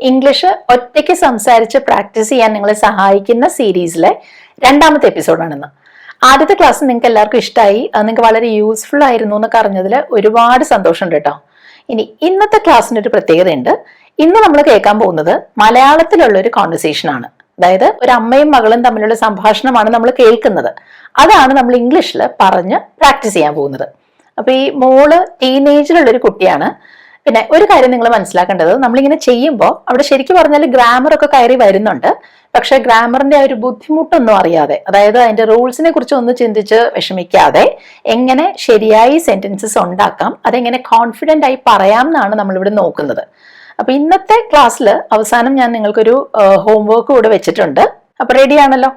English ഒറ്റയ്ക്ക് സംസാരിച്ച് practice ചെയ്യാൻ നിങ്ങളെ സഹായിക്കുന്ന സീരീസിലെ രണ്ടാമത്തെ എപ്പിസോഡാണെന്ന്. ആദ്യത്തെ ക്ലാസ് നിങ്ങൾക്ക് എല്ലാവർക്കും ഇഷ്ടമായി, അത് നിങ്ങൾക്ക് വളരെ യൂസ്ഫുൾ ആയിരുന്നു എന്നൊക്കെ അറിഞ്ഞതിൽ ഒരുപാട് സന്തോഷമുണ്ട് കേട്ടോ. ഇനി ഇന്നത്തെ ക്ലാസ്സിന് ഒരു പ്രത്യേകതയുണ്ട്. ഇന്ന് നമ്മൾ കേൾക്കാൻ പോകുന്നത് മലയാളത്തിലുള്ള ഒരു കോൺവെർസേഷൻ ആണ്. അതായത് ഒരു അമ്മയും മകളും തമ്മിലുള്ള സംഭാഷണമാണ് നമ്മൾ കേൾക്കുന്നത്. അതാണ് നമ്മൾ ഇംഗ്ലീഷിൽ പറഞ്ഞ് പ്രാക്ടീസ് ചെയ്യാൻ പോകുന്നത്. അപ്പൊ ഈ മോള് ടീനേജിലുള്ളൊരു കുട്ടിയാണ്. പിന്നെ ഒരു കാര്യം നിങ്ങൾ മനസ്സിലാക്കേണ്ടത്, നമ്മളിങ്ങനെ ചെയ്യുമ്പോൾ അവിടെ ശരിക്കും പറഞ്ഞാൽ ഗ്രാമർ ഒക്കെ കയറി വരുന്നുണ്ട്. പക്ഷെ ഗ്രാമറിന്റെ ആ ഒരു ബുദ്ധിമുട്ടൊന്നും അറിയാതെ, അതായത് അതിന്റെ റൂൾസിനെ കുറിച്ച് ഒന്ന് ചിന്തിച്ച് വിഷമിക്കാതെ എങ്ങനെ ശരിയായി സെന്റൻസസ് ഉണ്ടാക്കാം, അതെങ്ങനെ കോൺഫിഡന്റ് ആയി പറയാം എന്നാണ് നമ്മളിവിടെ നോക്കുന്നത്. അപ്പൊ ഇന്നത്തെ ക്ലാസ്സിൽ അവസാനം ഞാൻ നിങ്ങൾക്കൊരു ഹോംവർക്ക് കൂടെ വെച്ചിട്ടുണ്ട്. അപ്പൊ റെഡി ആണല്ലോ,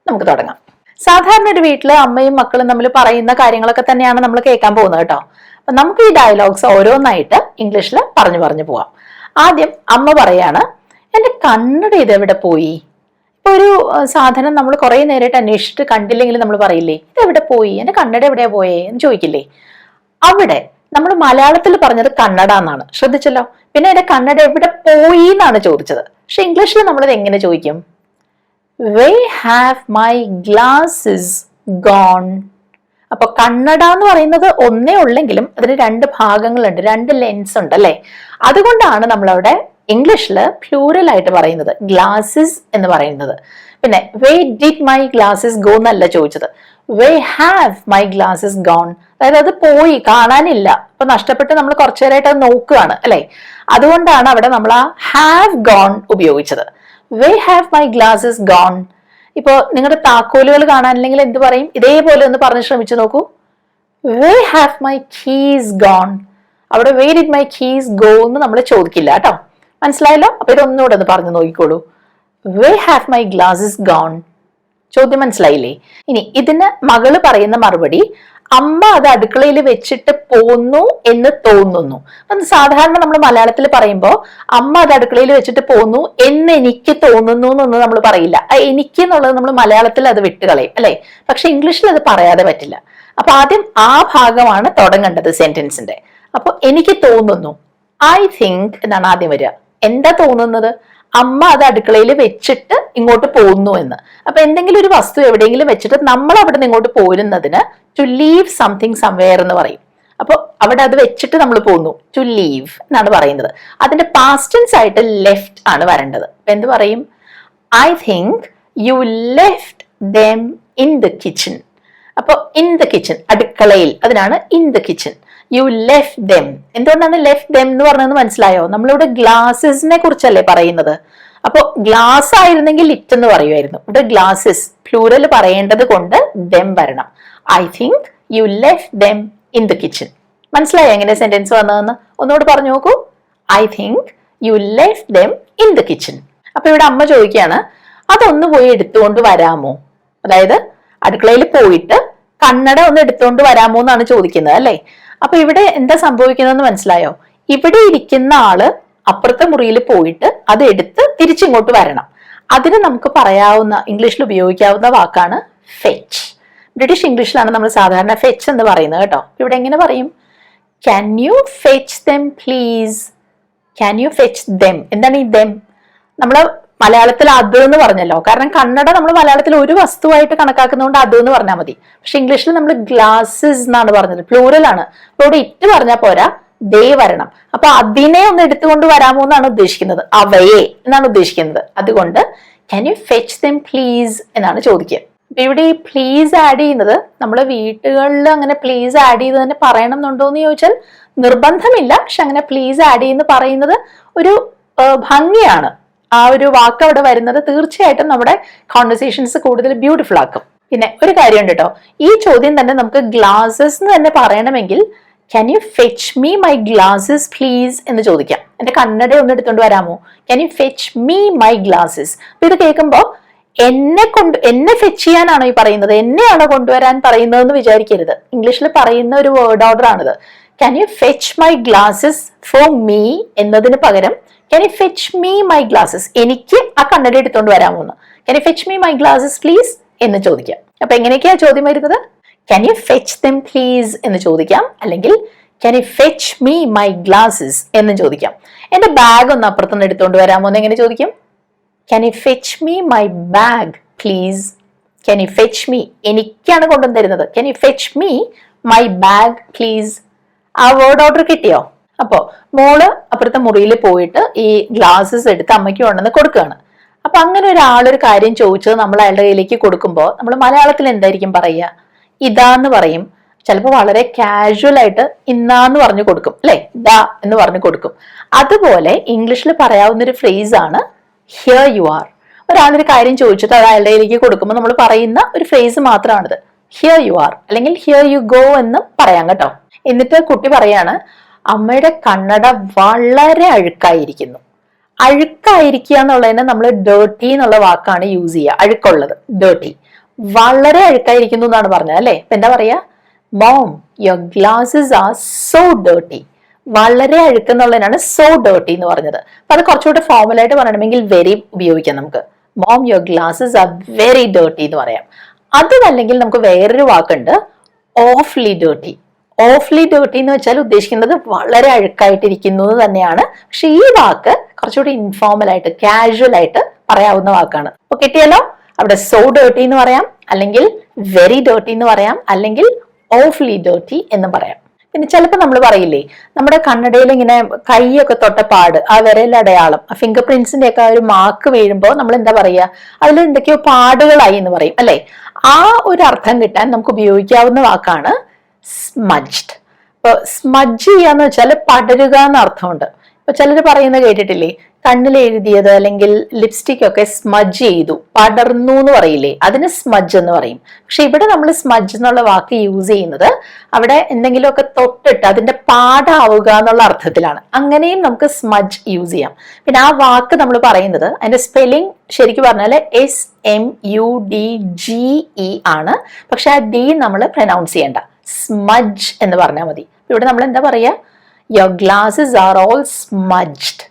നമുക്ക് തുടങ്ങാം. സാധാരണ ഒരു വീട്ടില് അമ്മയും മക്കളും തമ്മിൽ പറയുന്ന കാര്യങ്ങളൊക്കെ തന്നെയാണ് നമ്മൾ കേൾക്കാൻ പോകുന്നത് കേട്ടോ. അപ്പൊ നമുക്ക് ഈ ഡയലോഗ്സ് ഓരോന്നായിട്ട് ഇംഗ്ലീഷിൽ പറഞ്ഞു പോവാം. ആദ്യം അമ്മ പറയാണ്, എന്റെ കണ്ണട ഇതെവിടെ പോയി? ഇപ്പൊ ഒരു സാധനം നമ്മൾ കുറെ നേരമായിട്ട് അന്വേഷിച്ചിട്ട് കണ്ടില്ലെങ്കിൽ നമ്മൾ പറയില്ലേ, ഇതെവിടെ പോയി, എന്റെ കണ്ണട എവിടെയാ പോയേ എന്ന് ചോദിക്കില്ലേ? അവിടെ നമ്മൾ മലയാളത്തിൽ പറഞ്ഞത് കണ്ണട എന്നാണ്, ശ്രദ്ധിച്ചല്ലോ. പിന്നെ എന്റെ കണ്ണട എവിടെ പോയി എന്നാണ് ചോദിച്ചത്. പക്ഷെ ഇംഗ്ലീഷിൽ നമ്മളത് എങ്ങനെ ചോദിക്കും? Where have my glasses gone? അപ്പൊ കണ്ണട എന്ന് പറയുന്നത് ഒന്നേ ഉള്ളെങ്കിലും അതിന് രണ്ട് ഭാഗങ്ങളുണ്ട്, രണ്ട് ലെൻസ് ഉണ്ട് അല്ലെ. അതുകൊണ്ടാണ് നമ്മളവിടെ ഇംഗ്ലീഷില് പ്ലൂറൽ ആയിട്ട് പറയുന്നത്, ഗ്ലാസസ് എന്ന് പറയുന്നത്. പിന്നെ where did my glasses go എന്നല്ല ചോദിച്ചത്, where have my glasses gone? അതായത് അത് പോയി, കാണാനില്ല, അപ്പൊ നഷ്ടപ്പെട്ട് നമ്മൾ കുറച്ചു നേരമായിട്ട് അത് നോക്കുകയാണ് അല്ലെ. അതുകൊണ്ടാണ് അവിടെ നമ്മൾ ആ ഹാവ് ഗോൺ ഉപയോഗിച്ചത്. Where have my glasses gone? ഇപ്പോ നിങ്ങളുടെ താക്കോലുകൾ കാണാനില്ലെങ്കിൽ എന്ത് പറയും? ഇതേപോലെ ഒന്ന് പറഞ്ഞ് ശ്രമിച്ചു നോക്കൂ. Where have my keys gone? അവിടെ where did my keys go എന്ന് നമ്മൾ ചോദിക്കില്ല കേട്ടോ. മനസ്സിലായല്ലോ? അപ്പൊ ഇതൊന്നുകൂടെ ഒന്ന് പറഞ്ഞു നോക്കിക്കോളൂ. Where have my glasses gone? ചോദ്യം മനസ്സിലായില്ലേ? ഇനി ഇതിന് മകള് പറയുന്ന മറുപടി, അമ്മ അത് അടുക്കളയിൽ വെച്ചിട്ട് പോന്നു എന്ന് തോന്നുന്നു. സാധാരണ നമ്മൾ മലയാളത്തിൽ പറയുമ്പോൾ അമ്മ അത് അടുക്കളയിൽ വെച്ചിട്ട് പോന്നു എന്ന് എനിക്ക് തോന്നുന്നു എന്നൊന്നും നമ്മൾ പറയില്ല. എനിക്ക് എന്നുള്ളത് നമ്മൾ മലയാളത്തിൽ അത് വിട്ടുകളയും അല്ലെ. പക്ഷെ ഇംഗ്ലീഷിൽ അത് പറയാതെ പറ്റില്ല. അപ്പൊ ആദ്യം ആ ഭാഗമാണ് തുടങ്ങേണ്ടത് സെന്റൻസിന്റെ. അപ്പൊ എനിക്ക് തോന്നുന്നു, ഐ തിങ്ക് എന്നാണ് ആദ്യം വരിക. എന്താ തോന്നുന്നത്? അമ്മ അത് അടുക്കളയിൽ വെച്ചിട്ട് ഇങ്ങോട്ട് പോകുന്നു എന്ന്. അപ്പൊ എന്തെങ്കിലും ഒരു വസ്തു എവിടെയെങ്കിലും വെച്ചിട്ട് നമ്മൾ അവിടെ നിന്ന് ഇങ്ങോട്ട് പോരുന്നതിന് ടു ലീവ് സംതിങ് സംവെയർ എന്ന് പറയും. അപ്പൊ അവിടെ അത് വെച്ചിട്ട് നമ്മൾ പോകുന്നു, ടു ലീവ് എന്നാണ് പറയുന്നത്. അതിന്റെ പാസ്റ്റ് ടെൻസ് ആയിട്ട് ലെഫ്റ്റ് ആണ് വരേണ്ടത്. എന്ത് പറയും? I think you left them in the kitchen. അപ്പൊ ഇൻ ദ കിച്ചൺ, അടുക്കളയിൽ, അതിനാണ് in the kitchen. U left dum. എന്തുകൊണ്ടാണ് ലെഫ്റ്റ് ദം എന്ന് പറഞ്ഞത് മനസ്സിലായോ? നമ്മളിവിടെ ഗ്ലാസസിനെ കുറിച്ചല്ലേ പറയുന്നത്. അപ്പൊ ഗ്ലാസ് ആയിരുന്നെങ്കിൽ ഇറ്റ് എന്ന് പറയുമായിരുന്നു. ഇവിടെ ഗ്ലാസസ് പ്ലൂറൽ പറയേണ്ടത് കൊണ്ട് ദം വരണം. I think you left them in the kitchen. മനസ്സിലായോ എങ്ങനെ സെന്റൻസ് വന്നതെന്ന്? ഒന്നുകൂടെ പറഞ്ഞു നോക്കൂ. I think you left them in the kitchen. അപ്പൊ ഇവിടെ അമ്മ ചോദിക്കുകയാണ്, അതൊന്ന് പോയി എടുത്തുകൊണ്ട് വരാമോ? അതായത് അടുക്കളയിൽ പോയിട്ട് കണ്ണട ഒന്ന് എടുത്തുകൊണ്ട് വരാമോ എന്നാണ് ചോദിക്കുന്നത് അല്ലെ. അപ്പൊ ഇവിടെ എന്താ സംഭവിക്കുന്നതെന്ന് മനസ്സിലായോ? ഇവിടെ ഇരിക്കുന്ന ആള് അപ്പുറത്തെ മുറിയിൽ പോയിട്ട് അത് എടുത്ത് തിരിച്ചിങ്ങോട്ട് വരണം. അതിന് നമുക്ക് പറയാവുന്ന, ഇംഗ്ലീഷിൽ ഉപയോഗിക്കാവുന്ന വാക്കാണ് ഫെച്ച്. ബ്രിട്ടീഷ് ഇംഗ്ലീഷിലാണ് നമ്മൾ സാധാരണ ഫെച്ച് എന്ന് പറയുന്നത് കേട്ടോ. ഇവിടെ എങ്ങനെ പറയും? Can you fetch them please? Can you fetch dum? എന്താണ് ഈ ദം? നമ്മള് മലയാളത്തിൽ അത് എന്ന് പറഞ്ഞല്ലോ. കാരണം കണ്ണട നമ്മൾ മലയാളത്തിൽ ഒരു വസ്തുവായിട്ട് കണക്കാക്കുന്നതുകൊണ്ട് അത് എന്ന് പറഞ്ഞാൽ മതി. പക്ഷെ ഇംഗ്ലീഷിൽ നമ്മൾ ഗ്ലാസസ് എന്നാണ് പറഞ്ഞത്, പ്ലൂറൽ ആണ്. അപ്പൊ ഇവിടെ ഇറ്റ് പറഞ്ഞാൽ പോരാ, ദേ വരണം. അപ്പൊ അതിനെ ഒന്ന് എടുത്തുകൊണ്ട് വരാമോ എന്നാണ് ഉദ്ദേശിക്കുന്നത്, അവയെ എന്നാണ് ഉദ്ദേശിക്കുന്നത്. അതുകൊണ്ട് can you fetch them please എന്നാണ് ചോദിക്കുക. അപ്പൊ ഇവിടെ ഈ പ്ലീസ് ആഡ് ചെയ്യുന്നത്, നമ്മളെ വീട്ടുകളിൽ അങ്ങനെ പ്ലീസ് ആഡ് ചെയ്ത് തന്നെ പറയണം എന്നുണ്ടോ എന്ന് ചോദിച്ചാൽ നിർബന്ധമില്ല. പക്ഷെ അങ്ങനെ പ്ലീസ് ആഡ് ചെയ്യുന്ന പറയുന്നത് ഒരു ഭംഗിയാണ്. ആ ഒരു വാക്ക് അവിടെ വരുന്നത് തീർച്ചയായിട്ടും നമ്മുടെ കോൺവെർസേഷൻസ് കൂടുതൽ ബ്യൂട്ടിഫുൾ ആക്കും. പിന്നെ ഒരു കാര്യമുണ്ട് കേട്ടോ, ഈ ചോദ്യം തന്നെ നമുക്ക് ഗ്ലാസസ് എന്ന് തന്നെ പറയണമെങ്കിൽ can you fetch me my glasses please എന്ന് ചോദിക്കാം. എന്റെ കണ്ണട ഒന്ന് എടുത്തോണ്ട് വരാമോ? Can you fetch me my glasses. അപ്പൊ ഇത് കേൾക്കുമ്പോ എന്നെ ഫെച്ച് ചെയ്യാനാണോ ഈ പറയുന്നത്, എന്നെയാണോ കൊണ്ടുവരാൻ പറയുന്നതെന്ന് വിചാരിക്കരുത്. ഇംഗ്ലീഷിൽ പറയുന്ന ഒരു വേർഡ് ഓർഡർ ആണിത്. Can you fetch my glasses for me എന്നതിന് പകരം can you fetch me my glasses, എനിക്ക് ആ കണ്ണട എടുത്തോണ്ട് വരാമോന്ന്. Can you fetch me my glasses please എന്ന് ചോദിക്കാം. അപ്പൊ എങ്ങനെയൊക്കെയാ ചോദ്യം വരുന്നത്? Can you fetch them please എന്ന് ചോദിക്കാം, അല്ലെങ്കിൽ can you fetch me my glasses എന്ന് ചോദിക്കാം. എന്റെ ബാഗ് ഒന്ന് അപ്പുറത്തുനിന്ന് എടുത്തുകൊണ്ട് വരാമോ എന്ന് എങ്ങനെ ചോദിക്കും? Can you fetch me my bag please. Can you fetch me, എനിക്കാണ് കൊണ്ടുവന്ന് തരുന്നത്. Can you fetch me my bag please. ആ വേർഡ് ഓർഡർ കിട്ടിയോ? അപ്പോ മോള് അപ്പുറത്തെ മുറിയിൽ പോയിട്ട് ഈ ഗ്ലാസസ് എടുത്ത് അമ്മയ്ക്ക് കൊണ്ടുവന്ന് കൊടുക്കുകയാണ്. അപ്പൊ അങ്ങനെ ഒരാളൊരു കാര്യം ചോദിച്ചത് നമ്മൾ അയാളുടെ കയ്യിലേക്ക് കൊടുക്കുമ്പോൾ നമ്മൾ മലയാളത്തിൽ എന്തായിരിക്കും പറയുക? ഇതാന്ന് പറയും. ചിലപ്പോൾ വളരെ കാഷ്വൽ ആയിട്ട് ഇന്നാന്ന് പറഞ്ഞു കൊടുക്കും, അല്ലെ? ദാ എന്ന് പറഞ്ഞു കൊടുക്കും. അതുപോലെ ഇംഗ്ലീഷിൽ പറയാവുന്ന ഒരു ഫ്രേസ് ആണ് ഹിയർ യു ആർ. ഒരാളൊരു കാര്യം ചോദിച്ചിട്ട് അത് അയാളുടെ കയ്യിലേക്ക് കൊടുക്കുമ്പോൾ നമ്മൾ പറയുന്ന ഒരു ഫ്രേസ് മാത്രമാണിത്. ഹിയർ യു ആർ അല്ലെങ്കിൽ ഹിയർ യു ഗോ എന്ന് പറയാം കേട്ടോ. എന്നിട്ട് കുട്ടി പറയാണ്, അമ്മയുടെ കണ്ണട വളരെ അഴുക്കായിരിക്കുന്നു. അഴുക്കായിരിക്കുക എന്നുള്ളതിന് നമ്മൾ ഡേർട്ടി എന്നുള്ള വാക്കാണ് യൂസ് ചെയ്യുക. അഴുക്കുള്ളത് ഡേർട്ടി. വളരെ അഴുക്കായിരിക്കുന്നു എന്നാണ് പറഞ്ഞത്, അല്ലെ? അപ്പൊ എന്താ പറയാ? Mom your glasses are so dirty. വളരെ അഴുക്കെന്നുള്ളതിനാണ് സോ ഡേർട്ടി എന്ന് പറഞ്ഞത്. അപ്പൊ അത് കുറച്ചുകൂടെ ഫോർമലായിട്ട് പറയണമെങ്കിൽ വെരി ഉപയോഗിക്കാം നമുക്ക്. Mom your glasses are very dirty എന്ന് പറയാം. അതല്ലെങ്കിൽ നമുക്ക് വേറൊരു വാക്കുണ്ട്, ഓഫ്ലി ഡേർട്ടി. ഓഫ്ലി ഡേർട്ടി എന്ന് വെച്ചാൽ ഉദ്ദേശിക്കുന്നത് വളരെ അഴുക്കായിട്ടിരിക്കുന്നു തന്നെയാണ്. പക്ഷെ ഈ വാക്ക് കുറച്ചുകൂടി ഇൻഫോർമൽ ആയിട്ട് കാഷ്വൽ ആയിട്ട് പറയാവുന്ന വാക്കാണ്. അപ്പൊ കിട്ടിയല്ലോ? അവിടെ സോ ഡേർട്ടി എന്ന് പറയാം, അല്ലെങ്കിൽ വെരി ഡേർട്ടി എന്ന് പറയാം, അല്ലെങ്കിൽ ഓഫ്ലി ഡേർട്ടി എന്ന് പറയാം. പിന്നെ ചിലപ്പോൾ നമ്മൾ പറയില്ലേ, നമ്മുടെ കണ്ണടയിൽ ഇങ്ങനെ കൈയൊക്കെ തൊട്ട പാട്, ആ വിരലടയാളം, ആ ഫിംഗർ പ്രിന്റ്സിന്റെ ഒക്കെ ഒരു മാർക്ക് വീഴുമ്പോൾ നമ്മൾ എന്താ പറയുക? അതിൽ എന്തൊക്കെയോ പാടുകളായി എന്ന് പറയും, അല്ലെ? ആ ഒരു അർത്ഥം കിട്ടാൻ നമുക്ക് ഉപയോഗിക്കാവുന്ന വാക്കാണ് സ്മജ്ഡ്. ഇപ്പൊ സ്മജ് ചെയ്യാന്ന് വെച്ചാൽ പടരുക എന്ന അർത്ഥമുണ്ട്. ഇപ്പൊ ചിലർ പറയുന്നത് കേട്ടിട്ടില്ലേ, കണ്ണിൽ എഴുതിയത് അല്ലെങ്കിൽ ലിപ്സ്റ്റിക് ഒക്കെ സ്മജ് ചെയ്തു, പടർന്നു എന്ന് പറയില്ലേ, അതിന് സ്മജ് എന്ന് പറയും. പക്ഷെ ഇവിടെ നമ്മൾ സ്മജ് എന്നുള്ള വാക്ക് യൂസ് ചെയ്യുന്നത് അവിടെ എന്തെങ്കിലുമൊക്കെ തൊട്ടിട്ട് അതിന്റെ പാടാവുക എന്നുള്ള അർത്ഥത്തിലാണ്. അങ്ങനെയും നമുക്ക് സ്മജ് യൂസ് ചെയ്യാം. പിന്നെ ആ വാക്ക് നമ്മൾ പറയുന്നത്, അതിന്റെ സ്പെല്ലിംഗ് ശരിക്കും പറഞ്ഞാൽ SMUDGE ആണ്. പക്ഷെ ആ ഡി നമ്മൾ പ്രൊനൗൺസ് ചെയ്യണ്ട, സ്മജ് എന്ന് പറഞ്ഞാൽ മതി. ഇവിടെ നമ്മൾ എന്താ പറയാ? Your glasses are all smudged.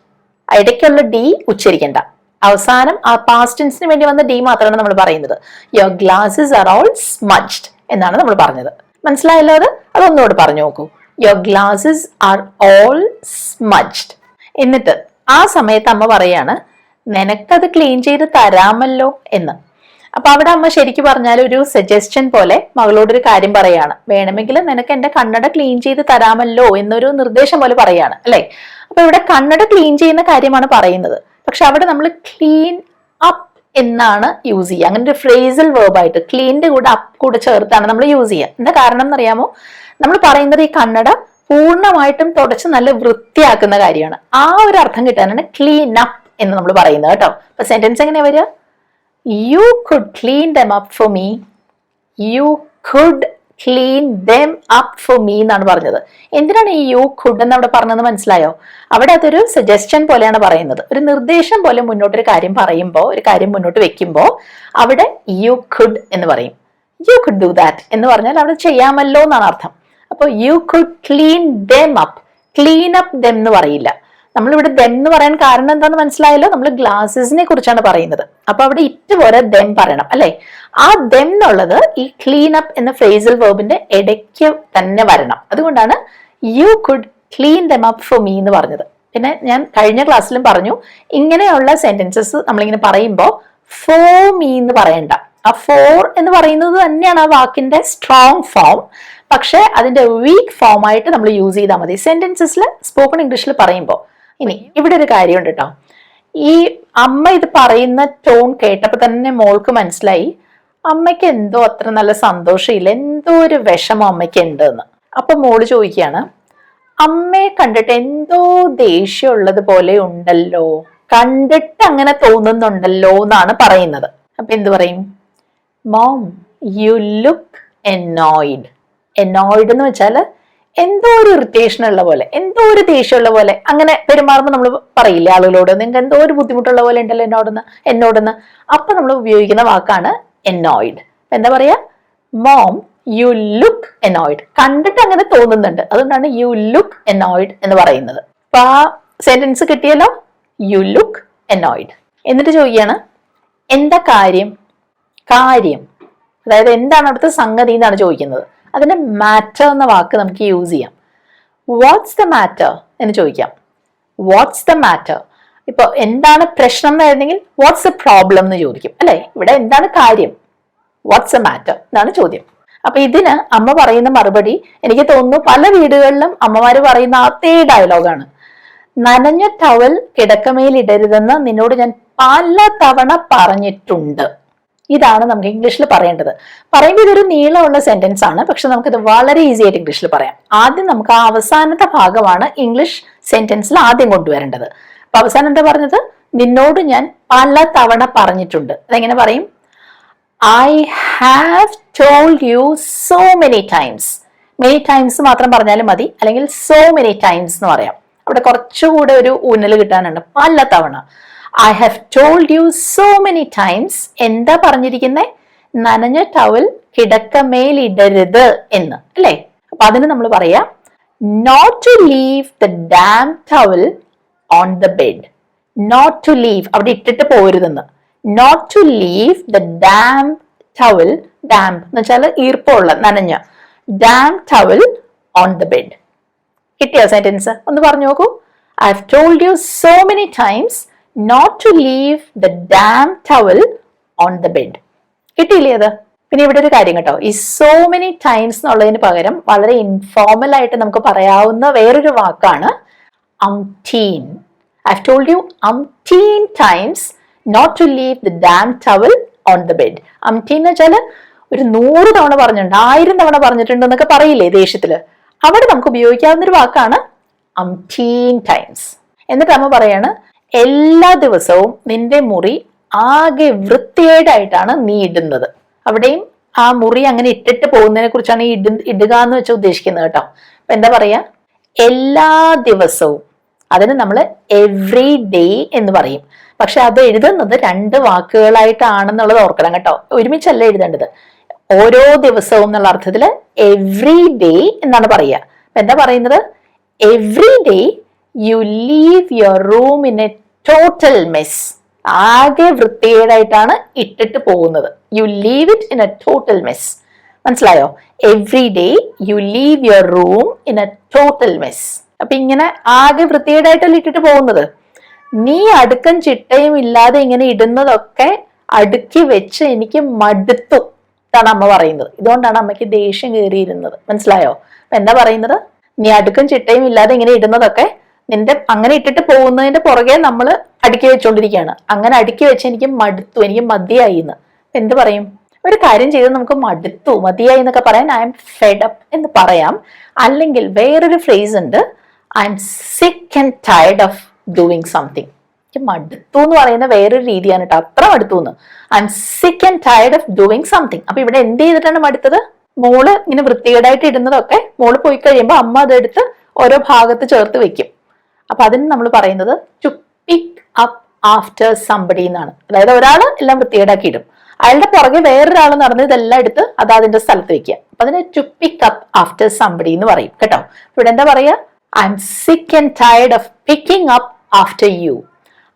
ഇടയ്ക്കുള്ള ഡി ഉച്ചരിക്കണ്ട. അവസാനം ആ പാസ്റ്റ് ടെൻസിന് വേണ്ടി വന്ന ഡി മാത്രമാണ് നമ്മൾ പറയുന്നത്. Your glasses are all smudged എന്നാണ് നമ്മൾ പറഞ്ഞത്. മനസ്സിലായല്ലോ? അതൊന്നുകൂടെ പറഞ്ഞു നോക്കൂ. Your glasses are all smudged. എന്നിട്ട് ആ സമയത്ത് അമ്മ പറയാണ്, നിനക്കത് ക്ലീൻ ചെയ്ത് തരാമല്ലോ എന്ന്. അപ്പൊ അവിടെ അമ്മ ശരിക്കും പറഞ്ഞാൽ ഒരു സജസ്റ്റൻ പോലെ മകളോടൊരു കാര്യം പറയാണ്. വേണമെങ്കിൽ നിനക്ക് എന്റെ കണ്ണട ക്ലീൻ ചെയ്ത് തരാമല്ലോ എന്നൊരു നിർദ്ദേശം പോലെ പറയാണ്, അല്ലെ? അപ്പൊ ഇവിടെ കണ്ണട ക്ലീൻ ചെയ്യുന്ന കാര്യമാണ് പറയുന്നത്. പക്ഷെ അവിടെ നമ്മൾ ക്ലീൻ അപ്പ് എന്നാണ് യൂസ് ചെയ്യുക. അങ്ങനെ ഒരു ഫ്രേസൽ വേർബായിട്ട് ക്ലീനിന്റെ കൂടെ അപ്പ് കൂടെ ചേർത്താണ് നമ്മൾ യൂസ് ചെയ്യുക. എന്താ കാരണം എന്നറിയാമോ? നമ്മൾ പറയുന്നത് ഈ കണ്ണട പൂർണ്ണമായിട്ടും തുടച്ച് നല്ല വൃത്തിയാക്കുന്ന കാര്യമാണ്. ആ ഒരു അർത്ഥം കിട്ടാനാണ് ക്ലീൻ അപ്പ് എന്ന് നമ്മൾ പറയുന്നത് കേട്ടോ. അപ്പൊ സെന്റൻസ് എങ്ങനെയാ വരിക? You could clean them up for me. You could clean them up for me എന്നാണ് പറഞ്ഞത്. എന്തിനാണ് ഈ യു കുഡ് എന്ന് അവിടെ പറഞ്ഞത് മനസ്സിലായോ? അവിടെ അതൊരു സജസ്റ്റൻ പോലെയാണ് പറയുന്നത്. ഒരു നിർദ്ദേശം പോലെ മുന്നോട്ടൊരു കാര്യം പറയുമ്പോൾ, ഒരു കാര്യം മുന്നോട്ട് വെക്കുമ്പോൾ അവിടെ യു കുഡ് എന്ന് പറയും. യു കുഡ് ഡു ദാറ്റ് എന്ന് പറഞ്ഞാൽ അവിടെ ചെയ്യാമല്ലോ എന്നാണ് അർത്ഥം. അപ്പോൾ you could clean dum up. Clean up dum എന്ന് പറയില്ല. നമ്മളിവിടെ ദം എന്ന് പറയാൻ കാരണം എന്താണെന്ന് മനസ്സിലായല്ലോ? നമ്മൾ ഗ്ലാസസിനെ കുറിച്ചാണ് പറയുന്നത്. അപ്പൊ അവിടെ ഇറ്റ് പോലെ ദം പറയണം, അല്ലെ? ആ ദം എന്നുള്ളത് ഈ ക്ലീൻ അപ്പ് എന്ന ഫ്രേസൽ വേർബിന്റെ ഇടയ്ക്ക് തന്നെ വരണം. അതുകൊണ്ടാണ് you could clean dum up for me എന്ന് പറഞ്ഞത്. പിന്നെ ഞാൻ കഴിഞ്ഞ ക്ലാസ്സിലും പറഞ്ഞു, ഇങ്ങനെയുള്ള സെന്റൻസസ് നമ്മളിങ്ങനെ പറയുമ്പോൾ ഫോർ മീ എന്ന് പറയണ്ട. ആ ഫോർ എന്ന് പറയുന്നത് തന്നെയാണ് ആ വാക്കിന്റെ സ്ട്രോങ് ഫോം. പക്ഷെ അതിന്റെ വീക്ക് ഫോം ആയിട്ട് നമ്മൾ യൂസ് ചെയ്താൽ മതി സെന്റൻസസിൽ, സ്പോക്കൺ ഇംഗ്ലീഷിൽ പറയുമ്പോൾ. ഇനി ഇവിടെ ഒരു കാര്യമുണ്ട് കേട്ടോ. ഈ അമ്മ ഇത് പറയുന്ന ടോൺ കേട്ടപ്പോൾ തന്നെ മോൾക്ക് മനസ്സിലായി അമ്മയ്ക്ക് എന്തോ അത്ര നല്ല സന്തോഷമില്ല, എന്തോ ഒരു വിഷമം അമ്മയ്ക്ക് ഉണ്ട് എന്ന്. അപ്പൊ മോള് ചോദിക്കുകയാണ്, അമ്മയെ കണ്ടിട്ട് എന്തോ ദേഷ്യമുള്ളത് പോലെ ഉണ്ടല്ലോ, കണ്ടിട്ട് അങ്ങനെ തോന്നുന്നുണ്ടല്ലോ എന്നാണ് പറയുന്നത്. അപ്പൊ എന്ത് പറയും? Mom you look annoyed. Annoyed എന്ന് വെച്ചാൽ എന്തോ ഒരു ഇറിറ്റേഷൻ ഉള്ള പോലെ, എന്തോ ഒരു ദേഷ്യമുള്ള പോലെ, അങ്ങനെ പെരുമാറുമ്പോൾ നമ്മൾ പറയില്ലേ ആളുകളോട്, നിങ്ങൾക്ക് എന്തോ ഒരു ബുദ്ധിമുട്ടുള്ള പോലെ ഉണ്ടല്ലോ എന്നോടൊന്ന്. അപ്പൊ നമ്മൾ ഉപയോഗിക്കുന്ന വാക്കാണ് എനോയിഡ്. എന്താ പറയാ? Mom you look annoyed. കണ്ടിട്ട് അങ്ങനെ തോന്നുന്നുണ്ട്, അതുകൊണ്ടാണ് യു ലുക്ക് എനോയിഡ് എന്ന് പറയുന്നത്. അപ്പൊ ആ സെന്റൻസ് കിട്ടിയല്ലോ, യു ലുക്ക് എനോയിഡ്. എന്നിട്ട് ചോദിക്കുകയാണ്, എന്താ കാര്യം? കാര്യം അതായത് എന്താണ് അവിടുത്തെ സംഗതി എന്നാണ് ചോദിക്കുന്നത്. അതിന്റെ മാറ്റർ എന്ന വാക്ക് നമുക്ക് യൂസ് ചെയ്യാം. വാട്ട്സ് ദ മാറ്റർ എന്ന് ചോദിക്കാം. What's the matter. ഇപ്പൊ എന്താണ് പ്രശ്നം എന്നായിരുന്നെങ്കിൽ വാട്ട്സ് ദ പ്രോബ്ലം എന്ന് ചോദിക്കും അല്ലെ. ഇവിടെ എന്താണ് കാര്യം, വാട്ട്സ് ദ മാറ്റർ എന്നാണ് ചോദ്യം. അപ്പൊ ഇതിന് അമ്മ പറയുന്ന മറുപടി എനിക്ക് തോന്നുന്നു പല വീടുകളിലും അമ്മമാര് പറയുന്ന അതേ ഡയലോഗാണ്. നനഞ്ഞ ടവൽ കിടക്കമേൽ ഇടരുതെന്ന് നിന്നോട് ഞാൻ പല തവണ പറഞ്ഞിട്ടുണ്ട്. ഇതാണ് നമുക്ക് ഇംഗ്ലീഷിൽ പറയേണ്ടത്. പറയുമ്പോൾ ഇതൊരു നീളമുള്ള സെന്റൻസ് ആണ്, പക്ഷെ നമുക്കിത് വളരെ ഈസി ആയിട്ട് ഇംഗ്ലീഷിൽ പറയാം. ആദ്യം നമുക്ക് ആ അവസാനത്തെ ഭാഗമാണ് ഇംഗ്ലീഷ് സെന്റൻസിൽ ആദ്യം കൊണ്ടുവരേണ്ടത്. അപ്പൊ അവസാനം എന്താ പറഞ്ഞത്? നിന്നോട് ഞാൻ പല തവണ പറഞ്ഞിട്ടുണ്ട്. അതെങ്ങനെ പറയും? I have told you so many times. Many times മാത്രം പറഞ്ഞാലും മതി, അല്ലെങ്കിൽ so many times എന്ന് പറയാം. അവിടെ കുറച്ചുകൂടെ ഒരു ഊന്നൽ കിട്ടാനുണ്ട്. പല തവണ. I have told you so many times. എന്താ പറഞ്ഞിരിക്കുന്നത്? നനഞ്ഞ ടവൽ കിടക്കമേൽ ഇടരുത് എന്ന് അല്ലേ. അപ്പൊ അതിന് നമ്മൾ പറയാം not to leave the damp towel on the bed. Not to leave, അവിടെ ഇട്ടിട്ട് പോരുതെന്ന്. Not to leave the damp towel, damp എന്ന് വെച്ചാൽ ഈർപ്പമുള്ള നനഞ്ഞ, damp towel on the bed. കിട്ടിയോ സെന്റൻസ്? ഒന്ന് പറഞ്ഞു നോക്കൂ. I have told you so many times not to leave the damp towel on the bed. കിട്ടിയില്ലേ അത്? പിന്നെ ഇവിടെ ഒരു കാര്യം കേട്ടോ, ഈ so many times എന്നുള്ളതിന് പകരം വളരെ ഇൻഫോർമൽ ആയിട്ട് നമുക്ക് പറയാവുന്ന വേറൊരു വാക്കാണ് umpteen. I have told you umpteen times not to leave the damp towel on the bed. umpteen എന്ന് വെച്ചാൽ ഒരു 100 തവണ പറഞ്ഞിട്ടുണ്ട്, 1000 തവണ പറഞ്ഞിട്ടുണ്ട് എന്നൊക്കെ പറയില്ലേ ദേഷ്യത്തില്. അവിടെ നമുക്ക് ഉപയോഗിക്കാവുന്ന ഒരു വാക്കാണ് umpteen times. എന്നിട്ട് അമ്മ പറയാണ്, എല്ലാ ദിവസവും നിന്റെ മുറി ആകെ വൃത്തികേടായിട്ടാണ് നീ ഇടുന്നത്. അവിടെയും ആ മുറി അങ്ങനെ ഇട്ടിട്ട് പോകുന്നതിനെ കുറിച്ചാണ് ഈ ഇടുക എന്ന് വെച്ചാൽ ഉദ്ദേശിക്കുന്നത് കേട്ടോ. അപ്പൊ എന്താ പറയാ? എല്ലാ ദിവസവും. അതിന് നമ്മൾ എവ്രി ഡേ എന്ന് പറയും. പക്ഷെ അത് എഴുതുന്നത് 2 വാക്കുകളായിട്ടാണെന്നുള്ളത് ഓർക്കണം കേട്ടോ. ഒരുമിച്ചല്ല എഴുതേണ്ടത്. ഓരോ ദിവസവും എന്നുള്ള അർത്ഥത്തില് എവ്രി ഡേ എന്നാണ് പറയുക. അപ്പൊ എന്താ പറയുന്നത്? Every day you leave your room in a total mess. ആകെ വൃത്തികേടായിട്ടാണ് ഇട്ടിട്ട് പോകുന്നത്. You leave it in a total mess. മനസ്സിലായോ? Every day you leave your room in a total mess. അപ്പൊ ഇങ്ങനെ ആകെ വൃത്തികേടായിട്ടല്ല ഇട്ടിട്ട് പോകുന്നത്. നീ അടുക്കും ചിട്ടയും ഇല്ലാതെ ഇങ്ങനെ ഇടുന്നതൊക്കെ അടുക്കി വെച്ച് എനിക്ക് മടുത്തു എന്നാണ് അമ്മ പറയുന്നത്. ഇതുകൊണ്ടാണ് അമ്മയ്ക്ക് ദേഷ്യം കയറിയിരുന്നത്. മനസ്സിലായോ? അപ്പൊ എന്താ പറയുന്നത്? നീ അടുക്കും ചിട്ടയും ഇല്ലാതെ ഇങ്ങനെ ഇടുന്നതൊക്കെ നിന്റെ അങ്ങനെ ഇട്ടിട്ട് പോകുന്നതിന്റെ പുറകെ നമ്മൾ അടുക്കി വെച്ചോണ്ടിരിക്കുകയാണ്. അങ്ങനെ അടുക്കി വെച്ച് എനിക്ക് മടുത്തു, എനിക്ക് മതിയായി എന്ന്. എന്ത് പറയും? ഒരു കാര്യം ചെയ്ത് നമുക്ക് മടുത്തു, മതിയായി എന്നൊക്കെ പറയാൻ ഐ എം ഫെഡ് അപ്പ് എന്ന് പറയാം. അല്ലെങ്കിൽ വേറൊരു ഫ്രേസ് ഉണ്ട്, I M sick and tired of doing something. മടുത്തു എന്ന് പറയുന്ന വേറൊരു രീതിയാണ് കേട്ടോ. അത്ര മടുത്തു എന്ന്. I M sick and tired of doing something. അപ്പൊ ഇവിടെ എന്ത് ചെയ്തിട്ടാണ് മടുത്തത്? മോള് ഇങ്ങനെ വൃത്തികേടായിട്ട് ഇടുന്നതൊക്കെ മോള് പോയി കഴിയുമ്പോൾ അമ്മ അതെടുത്ത് ഓരോ ഭാഗത്ത് ചേർത്ത് വെക്കും. അപ്പൊ അതിന് നമ്മൾ പറയുന്നത് to pick up after somebody എന്നാണ്. അതായത് ഒരാള് എല്ലാം വൃത്തികേടാക്കി ഇടും, അയാളുടെ പുറകെ വേറൊരാൾ നടന്ന് ഇതെല്ലാം എടുത്ത് അത് അതിന്റെ സ്ഥലത്ത് വെക്കുക. അപ്പൊ അതിന് to pick up after somebody എന്ന് പറയും കേട്ടോ. ഇവിടെ എന്താ പറയാ? I'm sick and tired of picking up after you.